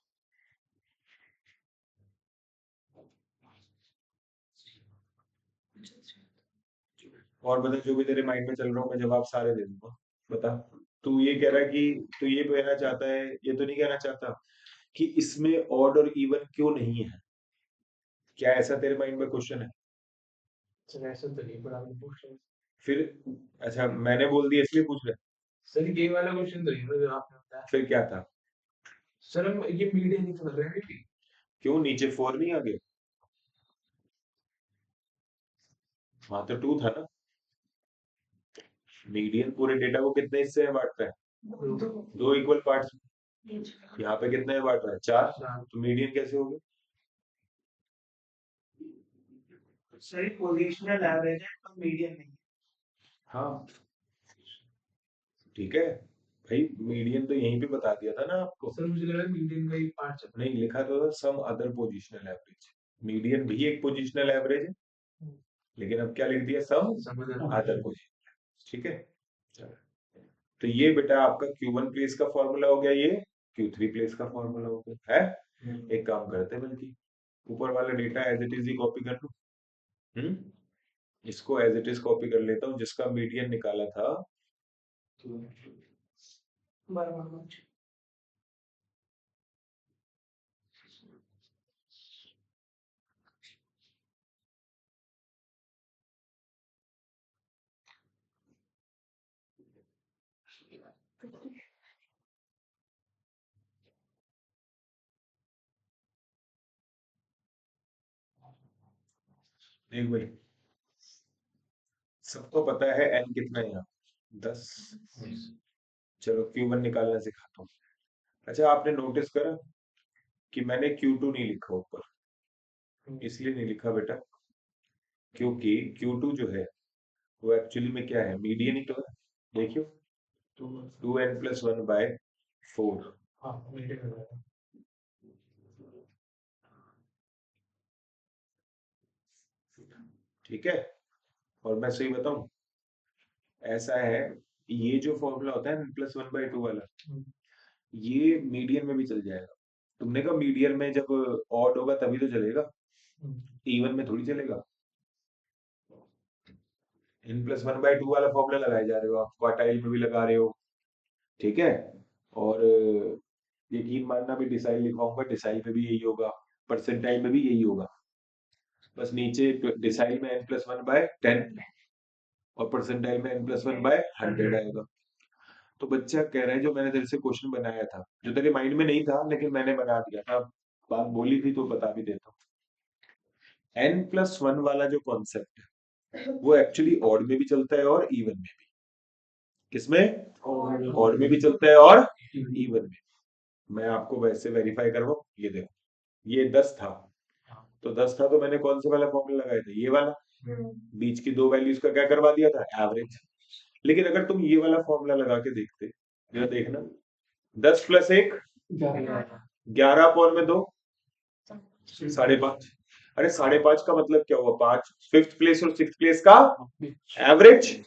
और बता, जो भी तेरे माइंड में चल रहा हो मैं जवाब सारे दे दूंगा। बता, तू ये कह रहा है कि तू ये कहना चाहता है, ये तो नहीं कहना चाहता कि इसमें ऑड और इवन क्यों नहीं है? क्या ऐसा तेरे माइंड में क्वेश्चन है? सर ऐसा तो नहीं पड़ा मैंने पूछ रहा। फिर अच्छा, मैंने बोल दिया इसलिए पूछ रहे? सर ये वाला क्वेश्चन तो नहीं जो आपने बताया। फिर क्या था? सर हम ये मीडियम नहीं समझ रहे हैं। क्यों नीचे 4 नहीं आ गए? हाँ तो 2 था ना। मीडियन पूरे डेटा को कितने हिस्से में बांटता है? 2 इक्वल पार्ट्स। यहाँ पे कितने में बांट रहा है? 4। तो मीडियन कैसे हो गया? सही पोजीशनल एवरेज है पर मीडियन नहीं। हाँ ठीक है भाई, मीडियन तो यहीं पे बता दिया था ना आपको। सर मुझे लगा मीडियन का ही पार्ट है। नहीं, लिखा तो था some other positional average. Median भी एक पोजिशनल एवरेज है, लेकिन अब क्या लिख दिया? Some other positional. ठीक है, तो ये बेटा आपका Q1 प्लेस का फॉर्मूला हो गया, ये Q3 प्लेस का फॉर्मूला हो गया है। एक काम करते हैं, बल्कि ऊपर वाला डेटा एज इट इज ही कॉपी कर लूं। इसको एज इट इज कॉपी कर लेता हूँ, जिसका मीडियन निकाला था। देख भाई, सबको पता है n कितना है यहाँ? 10। चलो Q1 निकालना सिखाता हूँ। अच्छा, आपने नोटिस करा कि मैंने Q2 नहीं लिखा ऊपर? इसलिए नहीं लिखा बेटा क्योंकि Q2 जो है वो एक्चुअली में क्या है? मीडियन ही तो है। देखियो, 2n+1/4। हाँ मीडियन है। ठीक है, और मैं सही बताऊं, ऐसा है, ये जो फॉर्मूला होता है n+1/2 वाला, ये मीडियन में भी चल जाएगा। तुमने कहा मीडियन में जब ऑड होगा तभी तो चलेगा, इवन में थोड़ी चलेगा। n+1/2 वाला फॉर्मूला लगाए जा रहे हो आप, क्वार्टाइल में भी लगा रहे हो, ठीक है? और यकीन मानना भी डिसाइल लिखवाऊंगा, डिसाइल पे भी यही होगा, परसेंटाइल में भी यही होगा। बस नीचे डिसाइल में n+1/10 और परसेंटाइल में n+1/100 आएगा। तो बच्चा कह रहा है जो मैंने तेरे से क्वेश्चन बनाया था, जो तेरे माइंड में नहीं था लेकिन मैंने बना दिया था, बात बोली थी तो बता भी देता हूँ। n+1 वाला जो कॉन्सेप्ट है वो एक्चुअली ऑड में भी चलता है और इवन में भी। किसमें? ऑड में भी चलता है और इवन में। मैं आपको वैसे वेरीफाई करवाऊं, ये देखो, ये 10 था, तो 10 था तो मैंने कौन से वाला फॉर्मूला लगाया था? ये वाला। बीच की 2 वैल्यूज का क्या करवा दिया था? एवरेज। लेकिन अगर तुम ये वाला फॉर्मूला लगा के देखते, जरा देखना, 10 + 1 11 अपॉन में 2 5.5। अरे 5.5 का मतलब क्या हुआ? 5 5th प्लेस और 6th प्लेस का एवरेज।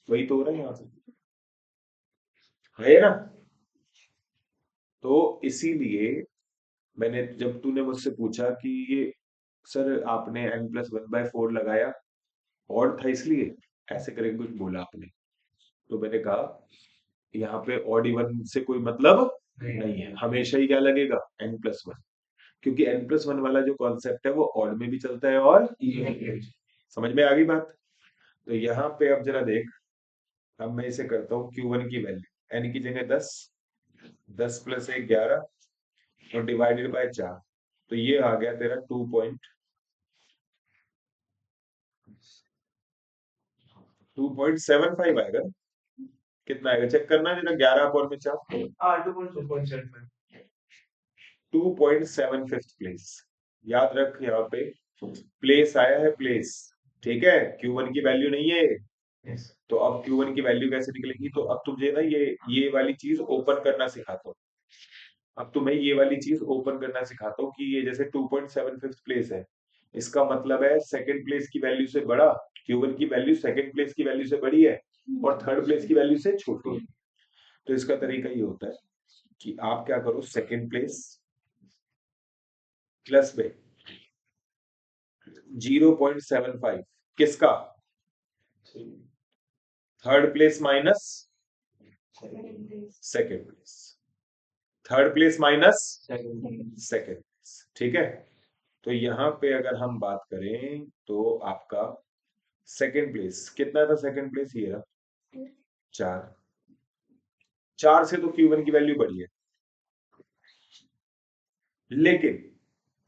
वही तो हो रहा है यहाँ पे, है ना। तो इसीलिए मैंने, जब तूने मुझसे पूछा कि ये सर आपने n+1/4 लगाया और था इसलिए ऐसे करके कुछ बोला आपने, तो मैंने कहा यहाँ पे ऑड इवन से कोई मतलब नहीं है, हमेशा ही क्या लगेगा n+1, क्योंकि n+1 वाला जो कॉन्सेप्ट है वो ऑड में भी चलता है और इवन में भी। समझ में आ गई बात। तो यहाँ पे अब जरा देख, अब मैं इसे करता हूँ Q1 की वैल्यू, n की जगह 10, 10 + 1 11 और डिवाइडेड बाय 4, तो ये आ गया तेरा 2.75 आएगा। कितना आएगा चेक करना जरा, 11/4 हाँ 2.75 2.75 प्लेस। याद रख यहाँ पे प्लेस आया है, प्लेस, ठीक है, Q1 की वैल्यू नहीं है। यस तो अब Q1 की वैल्यू कैसे निकलेगी, तो अब तुझे ना ये वाली चीज ओपन करना सिखाता हूँ। अब तुम्हें ये वाली चीज ओपन करना सिखाता हूँ कि ये जैसे 2.75 प्लेस है, इसका मतलब है सेकंड प्लेस की वैल्यू से बड़ा, Q1 की वैल्यू सेकंड प्लेस की वैल्यू से बड़ी है और थर्ड प्लेस की वैल्यू से छोटी है। तो इसका तरीका ये होता है कि आप क्या करो, सेकंड प्लेस प्लस में 0.75 किसका, third place minus second place, third place minus second place, ठीक है। तो यहाँ पे अगर हम बात करें तो आपका सेकंड प्लेस कितना था, सेकंड प्लेस ये रहा 4, 4 से तो Q1 की वैल्यू बढ़ी है, लेकिन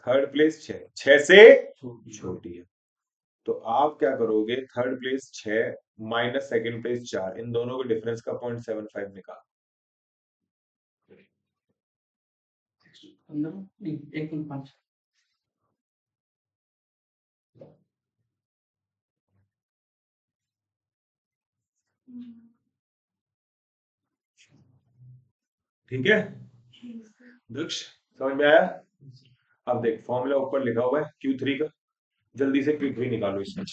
थर्ड प्लेस 6, 6 से छोटी है। तो आप क्या करोगे, third place 6 minus second place 4, इन दोनों के डिफरेंस का 0.75 निकाल। 1.5 ठीक है दक्ष, समझ में आया। अब देख फॉर्मूला ऊपर लिखा हुआ है Q3 का, जल्दी से Q3 निकालो इसमें।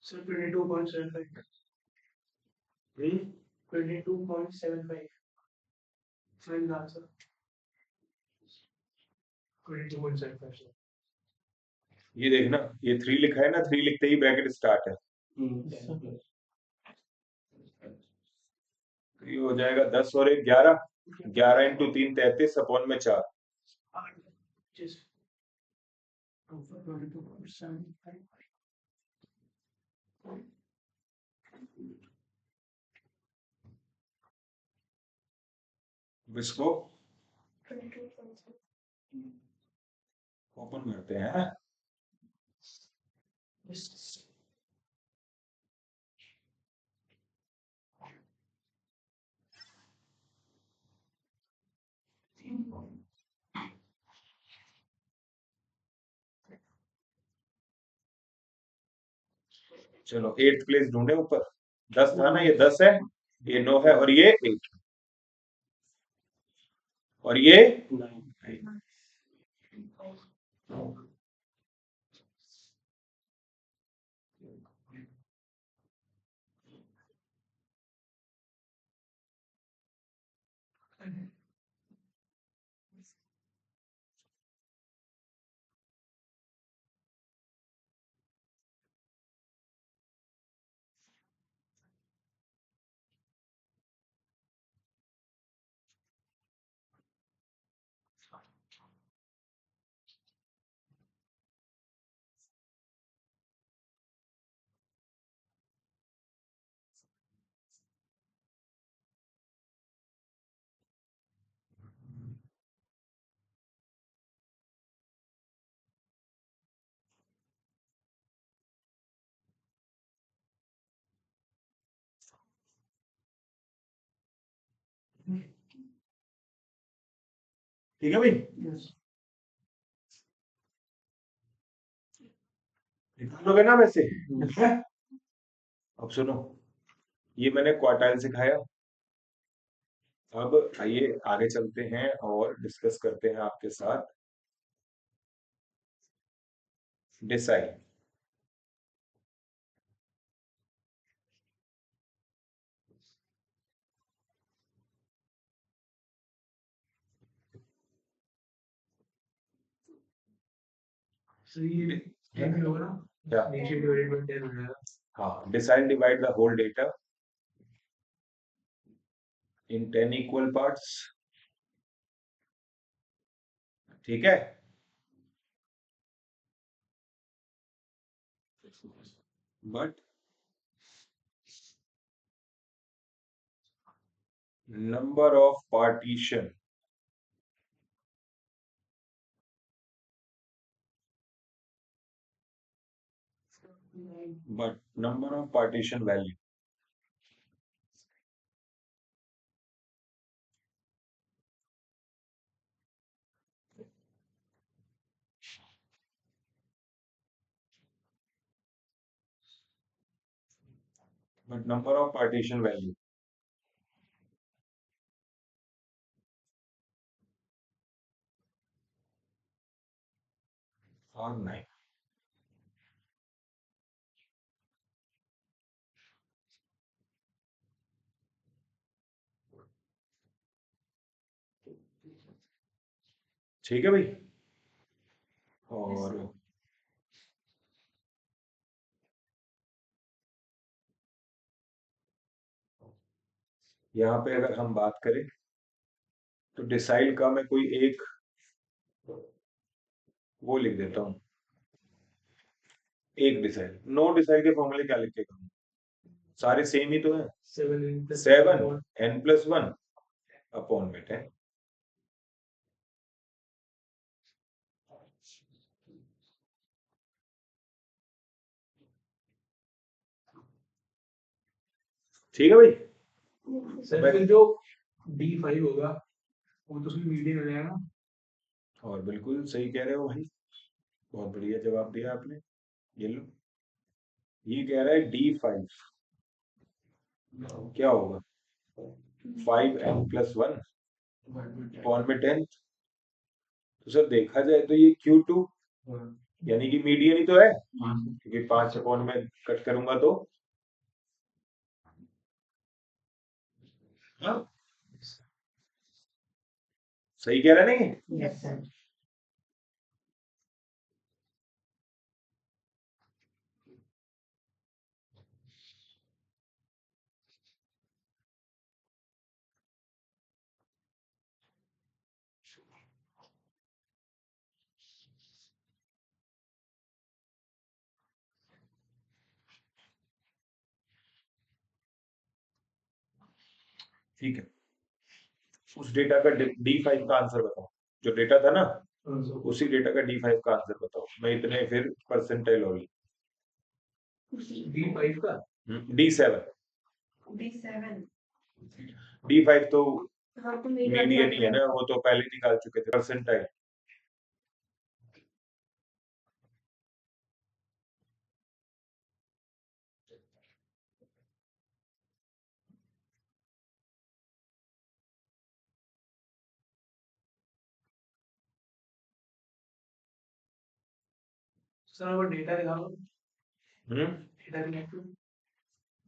Sir 22.75 22.75 final answer 22.75 sir. ये देखना, ये 3 लिखा है ना, 3 लिखते ही ब्रैकेट स्टार्ट है, तो ये हो जाएगा 10 और 1 11, 11 × 3 33 अपॉन में 4। जिस 22.75 इसको ओपन करते हैं। चलो 8th प्लेस ढूंढे ऊपर, 10 था ना, ये 10 है, ये 9 है और ये 8, और ये ठीक है भाई, निकालोगे ना वैसे। अब सुनो, ये मैंने क्वार्टाइल सिखाया। अब आइए आगे चलते हैं और डिस्कस करते हैं आपके साथ डिसाइल। So ये 10 भी होगा ना? क्या? नीचे divided by 10 हो जाएगा। हाँ, decile divide the whole data in 10 equal parts। ठीक है, but number of partition value but number of partition value are 9। ठीक है भाई, और यहाँ पे अगर हम बात करें तो डिसाइड का मैं कोई एक वो लिख देता हूँ, एक डिसाइड। नो डिसाइड के फॉर्मूले क्या लिखेगा? सारे सेम ही तो है, 7 n+1 अपॉन में 10। ठीक है भाई, सर फिर जो D5 होगा वो तो उसमें मीडियन हो जाएगा। और बिल्कुल सही कह रहे हो भाई, बहुत बढ़िया जवाब दिया आपने। ये लो, ये कह रहा है D5 क्या होगा? 5n+1 अपॉन में 10। तो सर देखा जाए तो ये Q2 यानी कि मीडियन ही तो है, क्योंकि 5 अपॉन में कट करूंगा तो हाँ? सही कह रहा है नहीं? Yes sir. ठीक है, उस डेटा का D5 का आंसर बताओ। जो डेटा था ना, उसी डेटा का D5 का आंसर बताओ। मैं इतने फिर परसेंटाइल होगी D5 का D7 D7 D5 तो हाँ तो मीडियन ही है ना, वो तो पहले निकाल चुके थे परसेंटाइल। सर वो डेटा दिखाओ। हम्म, डेटा दिखाओ।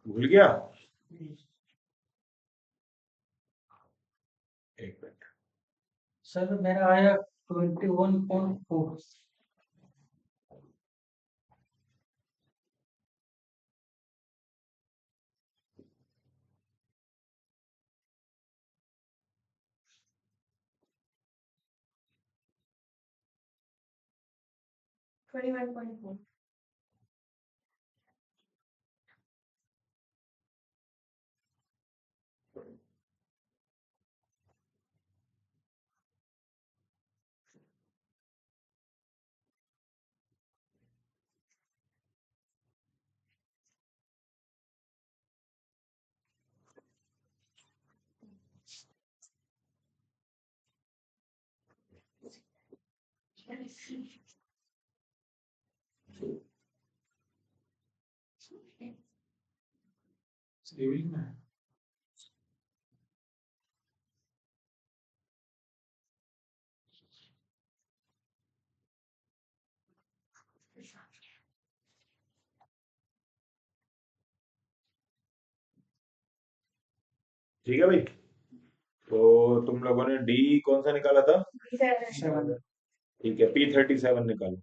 भूल गया, एक मिनट। सर मेरा आया 21.4।21.4 सिविल में ठीक है भाई। तो तुम लोगों ने डी कौन सा निकाला था? 7 ठीक है, P37 निकालो।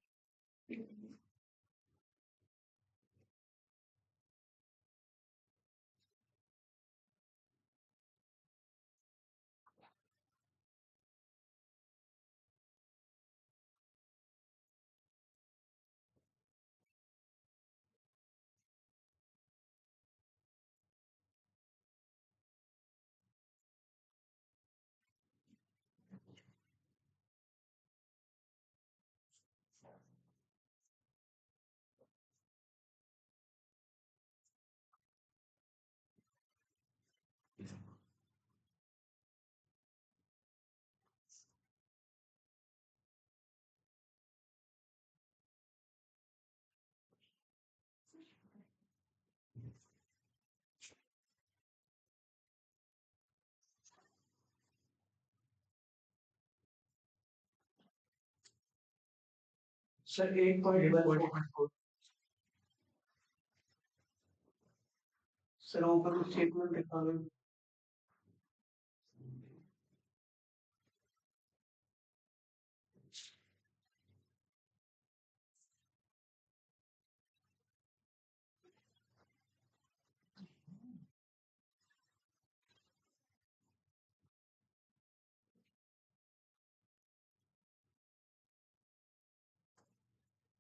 सर 8.14 सर ऊपर कुछ स्टेटमेंट लिखा हुआ है।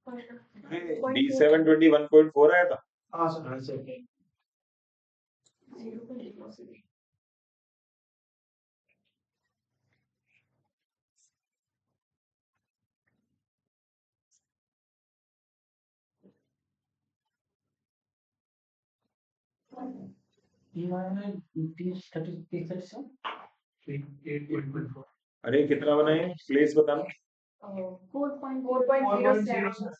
D721.4 आया था। हाँ सर। अरे कितना बनाए प्लेस बताना 4.07 सर।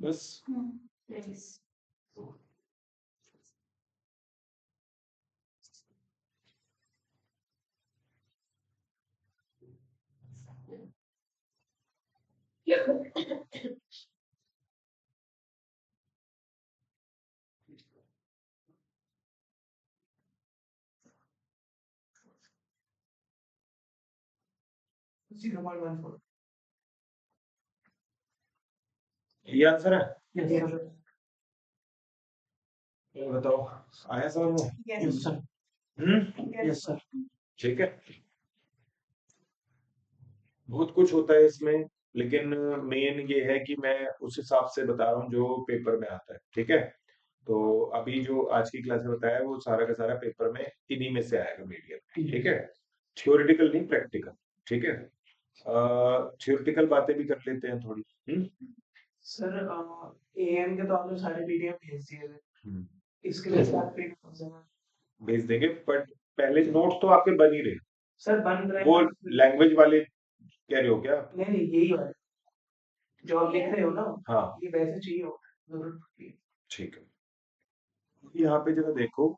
बस। please. Zero point one four. ये आंसर है। Yes sir. ये बताओ आया समझ में? Yes sir. Yes sir. ठीक है, बहुत कुछ होता है इसमें, लेकिन मेन ये है कि मैं उस हिसाब से बता रहा हूँ जो पेपर में आता है। ठीक है, तो अभी जो आज की क्लास में बताया वो सारा का सारा पेपर में इन्हीं में से आएगा मीडियम। ठीक है, थ्योरेटिकल नहीं, प्रैक्टिकल। ठीक है, थ्योरेटिकल बातें भी कर लेते हैं थोड़ी। सर एएम के तो आपने सारे पीडीएफ भेज दिए थे। इसके लिए साथ पे भेज देंगे, बट पहले नोट्स तो आपके बन ही रहे। सर बन रहे वो हैं। लैंग्वेज वाले कह रहे हो क्या? नहीं नहीं यही वाले जो आप लिख रहे हो ना, हाँ ये वैसे चाहिए होता है जरूरत पड़ती है। ठीक है, यहाँ पे जरा देखो,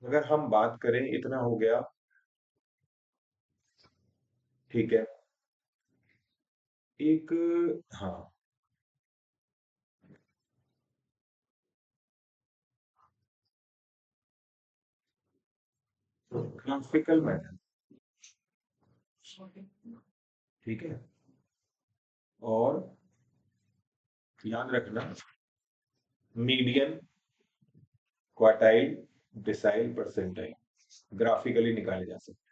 अगर हम बात करें, इतना हो गया। ठीक है, एक, हाँ, ग्राफिकल मेथड। ठीक है, और याद रखना median, quartile, decile, percentile graphically निकाले जा सकते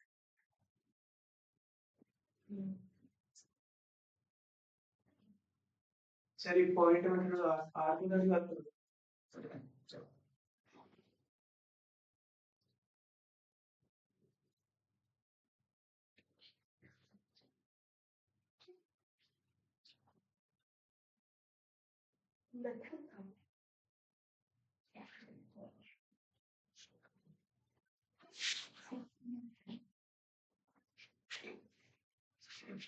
सर एक पॉइंट में थोड़ा आर्टिकल की बात करो। हैं।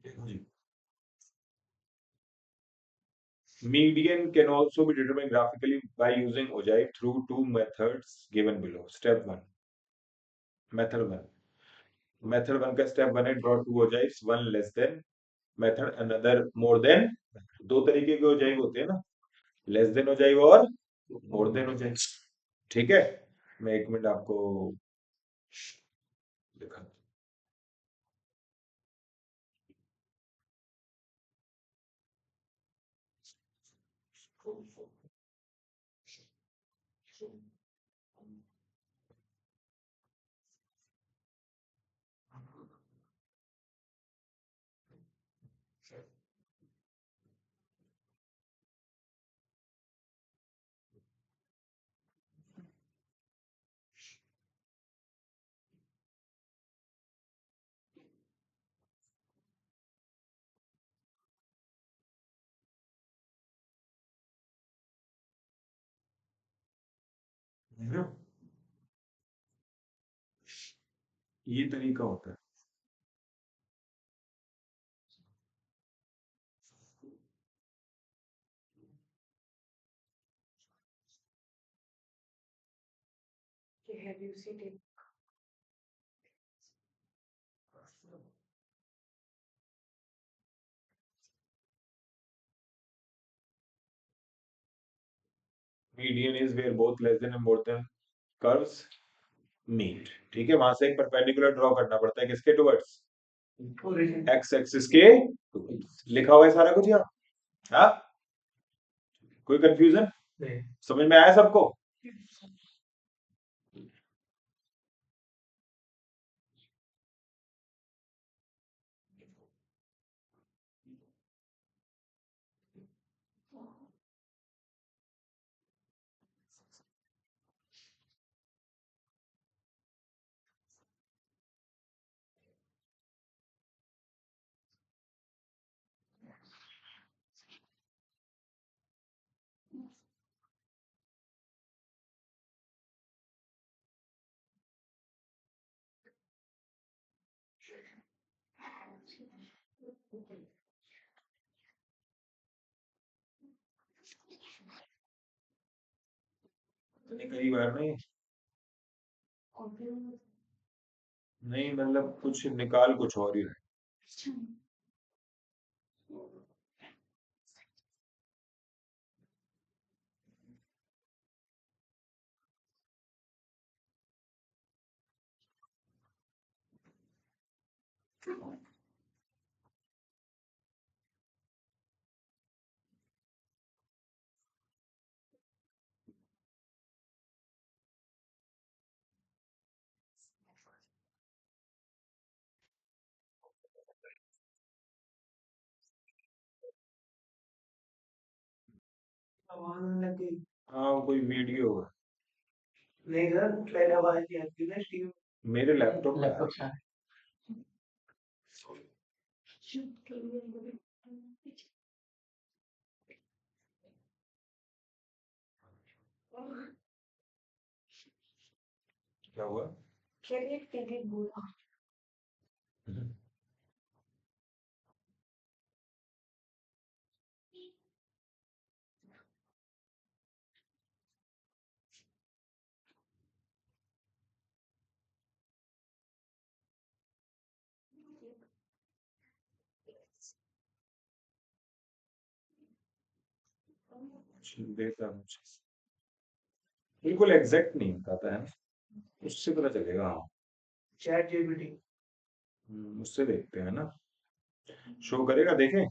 देखो जी, median can also be determined graphically by using ogive through two methods given below. Step 1, method 1. Method 1 का step 1 है draw two ogives, one less than method, another more than. दो तरीके के ogive होते हैं ना, less than ogive और more than ogive. ठीक है, मैं एक मिनट आपको दिखा. ये तरीका होता है. Have you seen it? Median is where both less than and more than curves meet. ठीक है, वहां से एक परपेंडिकुलर ड्रॉ करना पड़ता है किसके टुवर्ड्स, एक्स एक्सिस के towards. लिखा हुआ है सारा कुछ यहाँ. हाँ, कोई कंफ्यूजन नहीं. समझ में आया सबको? कई बार नहीं, नहीं मतलब कुछ निकाल कुछ और ही रहे. आवाज आने लग गई. हाँ, कोई वीडियो है नहीं सर, पहले आवाज नहीं आती ना टीवी. मेरे लैपटॉप में. लैपटॉप से. क्या हुआ? चलिए टीवी बोला. देता मुझे बिल्कुल एग्जैक्ट नहीं बताता है, उससे पता चलेगा. हाँ, चैट जीपीटी. उससे देखते हैं ना, शो करेगा, देखें.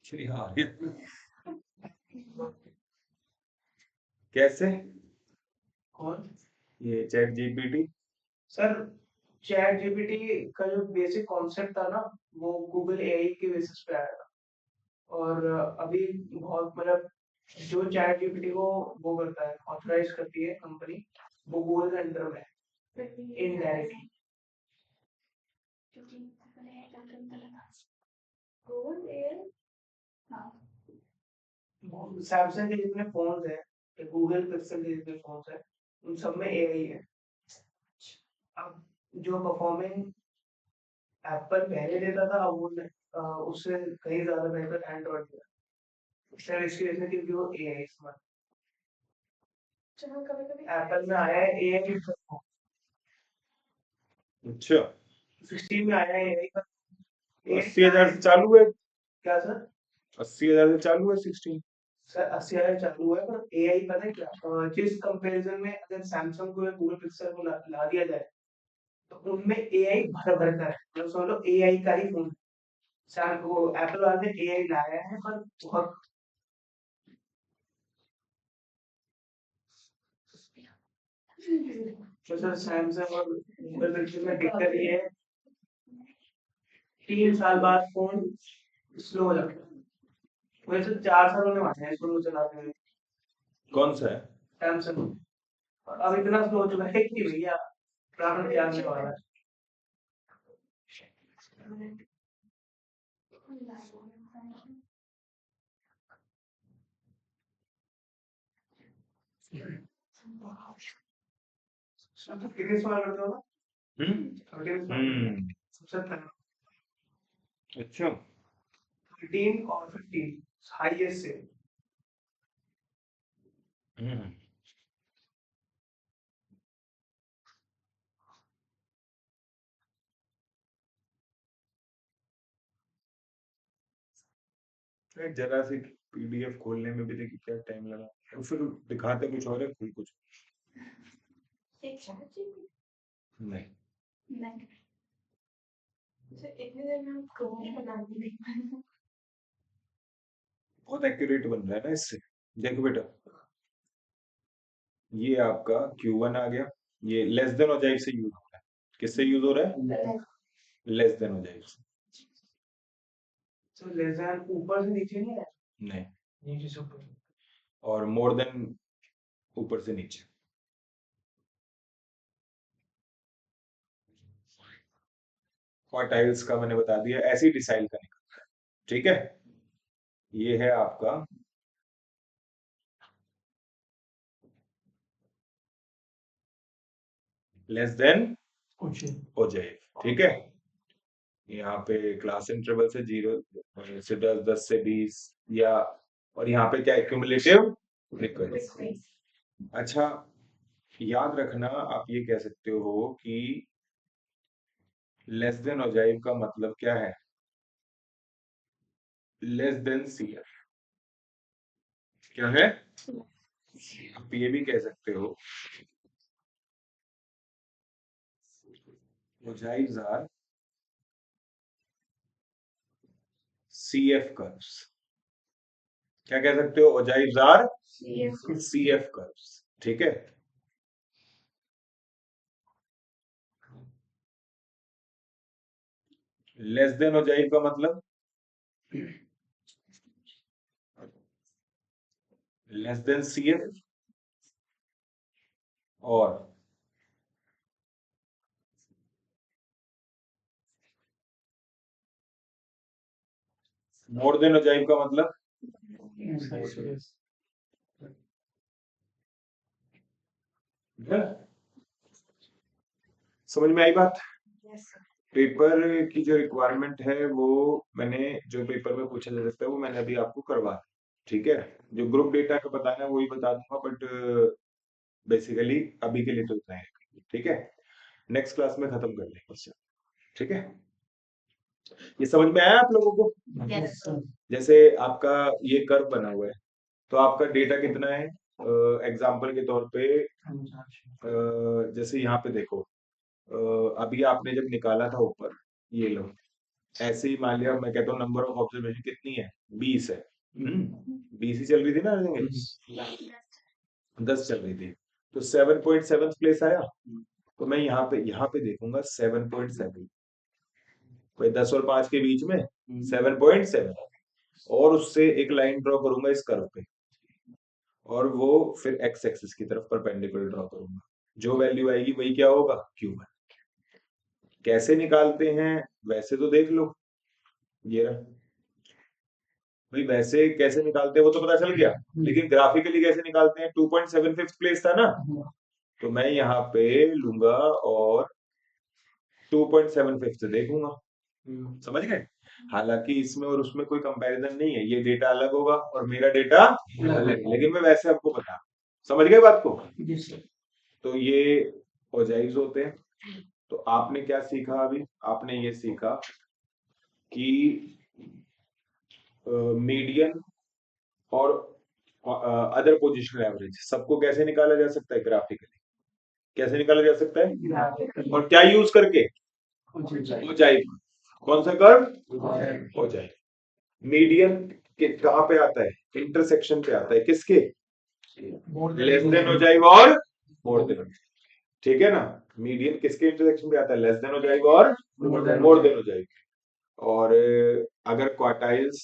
चलिए, हाँ, कैसे? कौन? ये chat GPT. Sir, chat GPT का जो बेसिक कॉन्सेप्ट था ना, वो गूगल एआई के बेसिस पे आया था. और अभी बहुत मतलब जो चैट जीपीटी को वो करता है, ऑथराइज करती है कंपनी, वो गूगल के अंडर में है इनडायरेक्टली. सैमसंग के जितने फोन है, गूगल पिक्सल के जितने फोन है, उन सब में एआई है. अब जो परफॉर्मिंग एप्पल पहले देता था, अब वो उससे कहीं ज्यादा बेहतर एंड्रॉइड दे रहा है। सिर्फ इसकी वजह से क्योंकि वो एआई स्मार्ट, चलो कभी-कभी एप्पल में आया है एआई, अच्छा 16 में आया है एआई का। 80,000 से चालू है, क्या सर? 80,000 से चालू है 16। सर 80,000 चालू है, पर एआई पता है क्या, जिस कंपैरिजन में अगर सैमसंग को या गूगल पिक्सल को ला दिया जाए, तो उनमें एआई भर भर कर है, मतलब समझ लो एआई का ही फोन। सैम वो एप्पल वाले ने एआई लाया है, पर बहुत। तो सर सैमसंग और गूगल पिक्सल में दिक्कत ये है, 3 साल बाद फोन स्लो हो जाता है। वैसे 4 साल होने वाले हैं इसको चलाते हुए कौन सा है? सैमसंग। और अब इतना स्लो हो चुका है कि भैया प्राण त्यागने वाला है। सब कितने सवाल करते हो ना? हम्म 13 सबसे पहले अच्छा 13 और 15 हाईएस्ट से। हम्म जरा सी पीडीएफ खोलने में भी देखिए क्या टाइम लगा, और फिर दिखाते कुछ और है, खुल कुछ एक चैट नहीं। नहीं तो इतनी देर में हम क्रोम बना देंगे। बहुत एक्यूरेट बन रहा है ना इससे। देखो बेटा, ये आपका Q1 आ गया, ये लेस देन हो जाए से यूज हो रहा है। किससे यूज हो रहा है? लेस देन हो जाए से। तो लेस देन ऊपर से नीचे नहीं है, नहीं, नीचे से ऊपर। और मोर देन ऊपर से नीचे। और टाइल्स का मैंने बता दिया, ऐसे ही डिसाइड का निकलता है। ठीक है, ये है आपका लेस देन कुछ हो जाए। ठीक है, यहाँ पे क्लास इंटरवल से 0 से 10, 10 से 20, या और यहाँ पे क्या एक्यूमुलेटिव फ्रीक्वेंसी। अच्छा, याद रखना, आप ये कह सकते हो कि लेस देन हो जाए का मतलब क्या है? लेस देन CF क्या है? आप ये भी कह सकते हो ogives are CF curves। क्या कह सकते हो? ogives are CF curves। ठीक है, लेस देन हो जाए का मतलब लेस देन CF, और मोर देन हो जाए का मतलब समझ में आई बात? पेपर की जो रिक्वायरमेंट है वो मैंने, जो पेपर में पूछा जा सकता है वो मैंने अभी आपको करवा दिया। ठीक है, जो ग्रुप डेटा का बताना है वही बता दूंगा, बट बेसिकली अभी के लिए तो इतना है। ठीक है, नेक्स्ट क्लास में खत्म कर लेंगे इससे। ठीक है, ये समझ में आया आप लोगों को? यस जैसे आपका ये कर्व बना हुआ है, तो आपका डेटा कितना है? एग्जाम्पल के तौर पे जैसे यहाँ पे देखो, अभी आपने जब निकाला था ऊपर, ये लो, ऐसे ही मान लिया मैं कहता हूँ नंबर ऑफ ऑब्जर्वेशन कितनी है? 20 है। 20 ही चल रही थी ना, 10 चल रही थी, तो 7.7 प्लेस आया। तो मैं यहाँ पे देखूंगा 7.7, भाई 10 और 5 के बीच में 7.7, और उससे एक लाइन ड्रॉ करूंगा इस कर्व पे, और वो फिर एक्स एक्सिस की तरफ परपेंडिकुलर ड्रॉ करूंगा। जो वैल्यू आएगी वही क्या होगा? Q1। कैसे निकालते हैं वैसे तो देख लो, ये रहा भाई, वैसे कैसे निकालते हैं वो तो पता चल गया, लेकिन ग्राफिकली कैसे निकालते हैं? 2.75 प्लेस था ना, तो मैं यहाँ पे लूंगा और 2.75 से देखूंगा, समझ गए। हालांकि इसमें और उसमें कोई कंपैरिजन नहीं है, ये डेटा अलग होगा और मेरा डेटा अलग है, लेकिन मैं वैसे आपको बता, समझ गए बात को। जी सर। तो ये ओजाइव्स होते हैं। तो आपने क्या सीखा अभी, आपने ये सीखा कि मीडियन और अदर पोजिशनल एवरेज सबको कैसे निकाला जा सकता है ग्राफिकली, कैसे निकाला जा सकता है, और क्या यूज करके, ऊंचाई। कौन सा कर्व, ऊंचाई। मीडियन के कहां पे आता है, इंटरसेक्शन पे आता है, किसके, लेस देन ऊंचाई और मोर देन, ठीक है ना। मीडियन किसके इंटरसेक्शन पे आता है, लेस देन ऊंचाई और मोर देन ऊंचाई। और अगर क्वार्टाइल्स,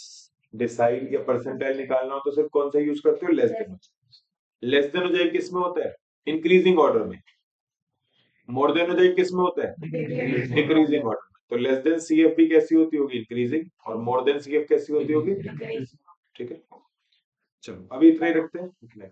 डिसाइल या परसेंटाइल निकालना हो तो सिर्फ कौन सा यूज करते हो, लेस देन। लेस देन ऊंचाई किस में होता है, इंक्रीजिंग ऑर्डर में। मोर देन ऊंचाई किस में होता है, डिक्रीजिंग ऑर्डर में। तो लेस देन सीएफ भी कैसी होती होगी, इंक्रीजिंग, और मोर देन सीएफ कैसी होती होगी, ठीक है। चलो अभी इतना ही रखते हैं।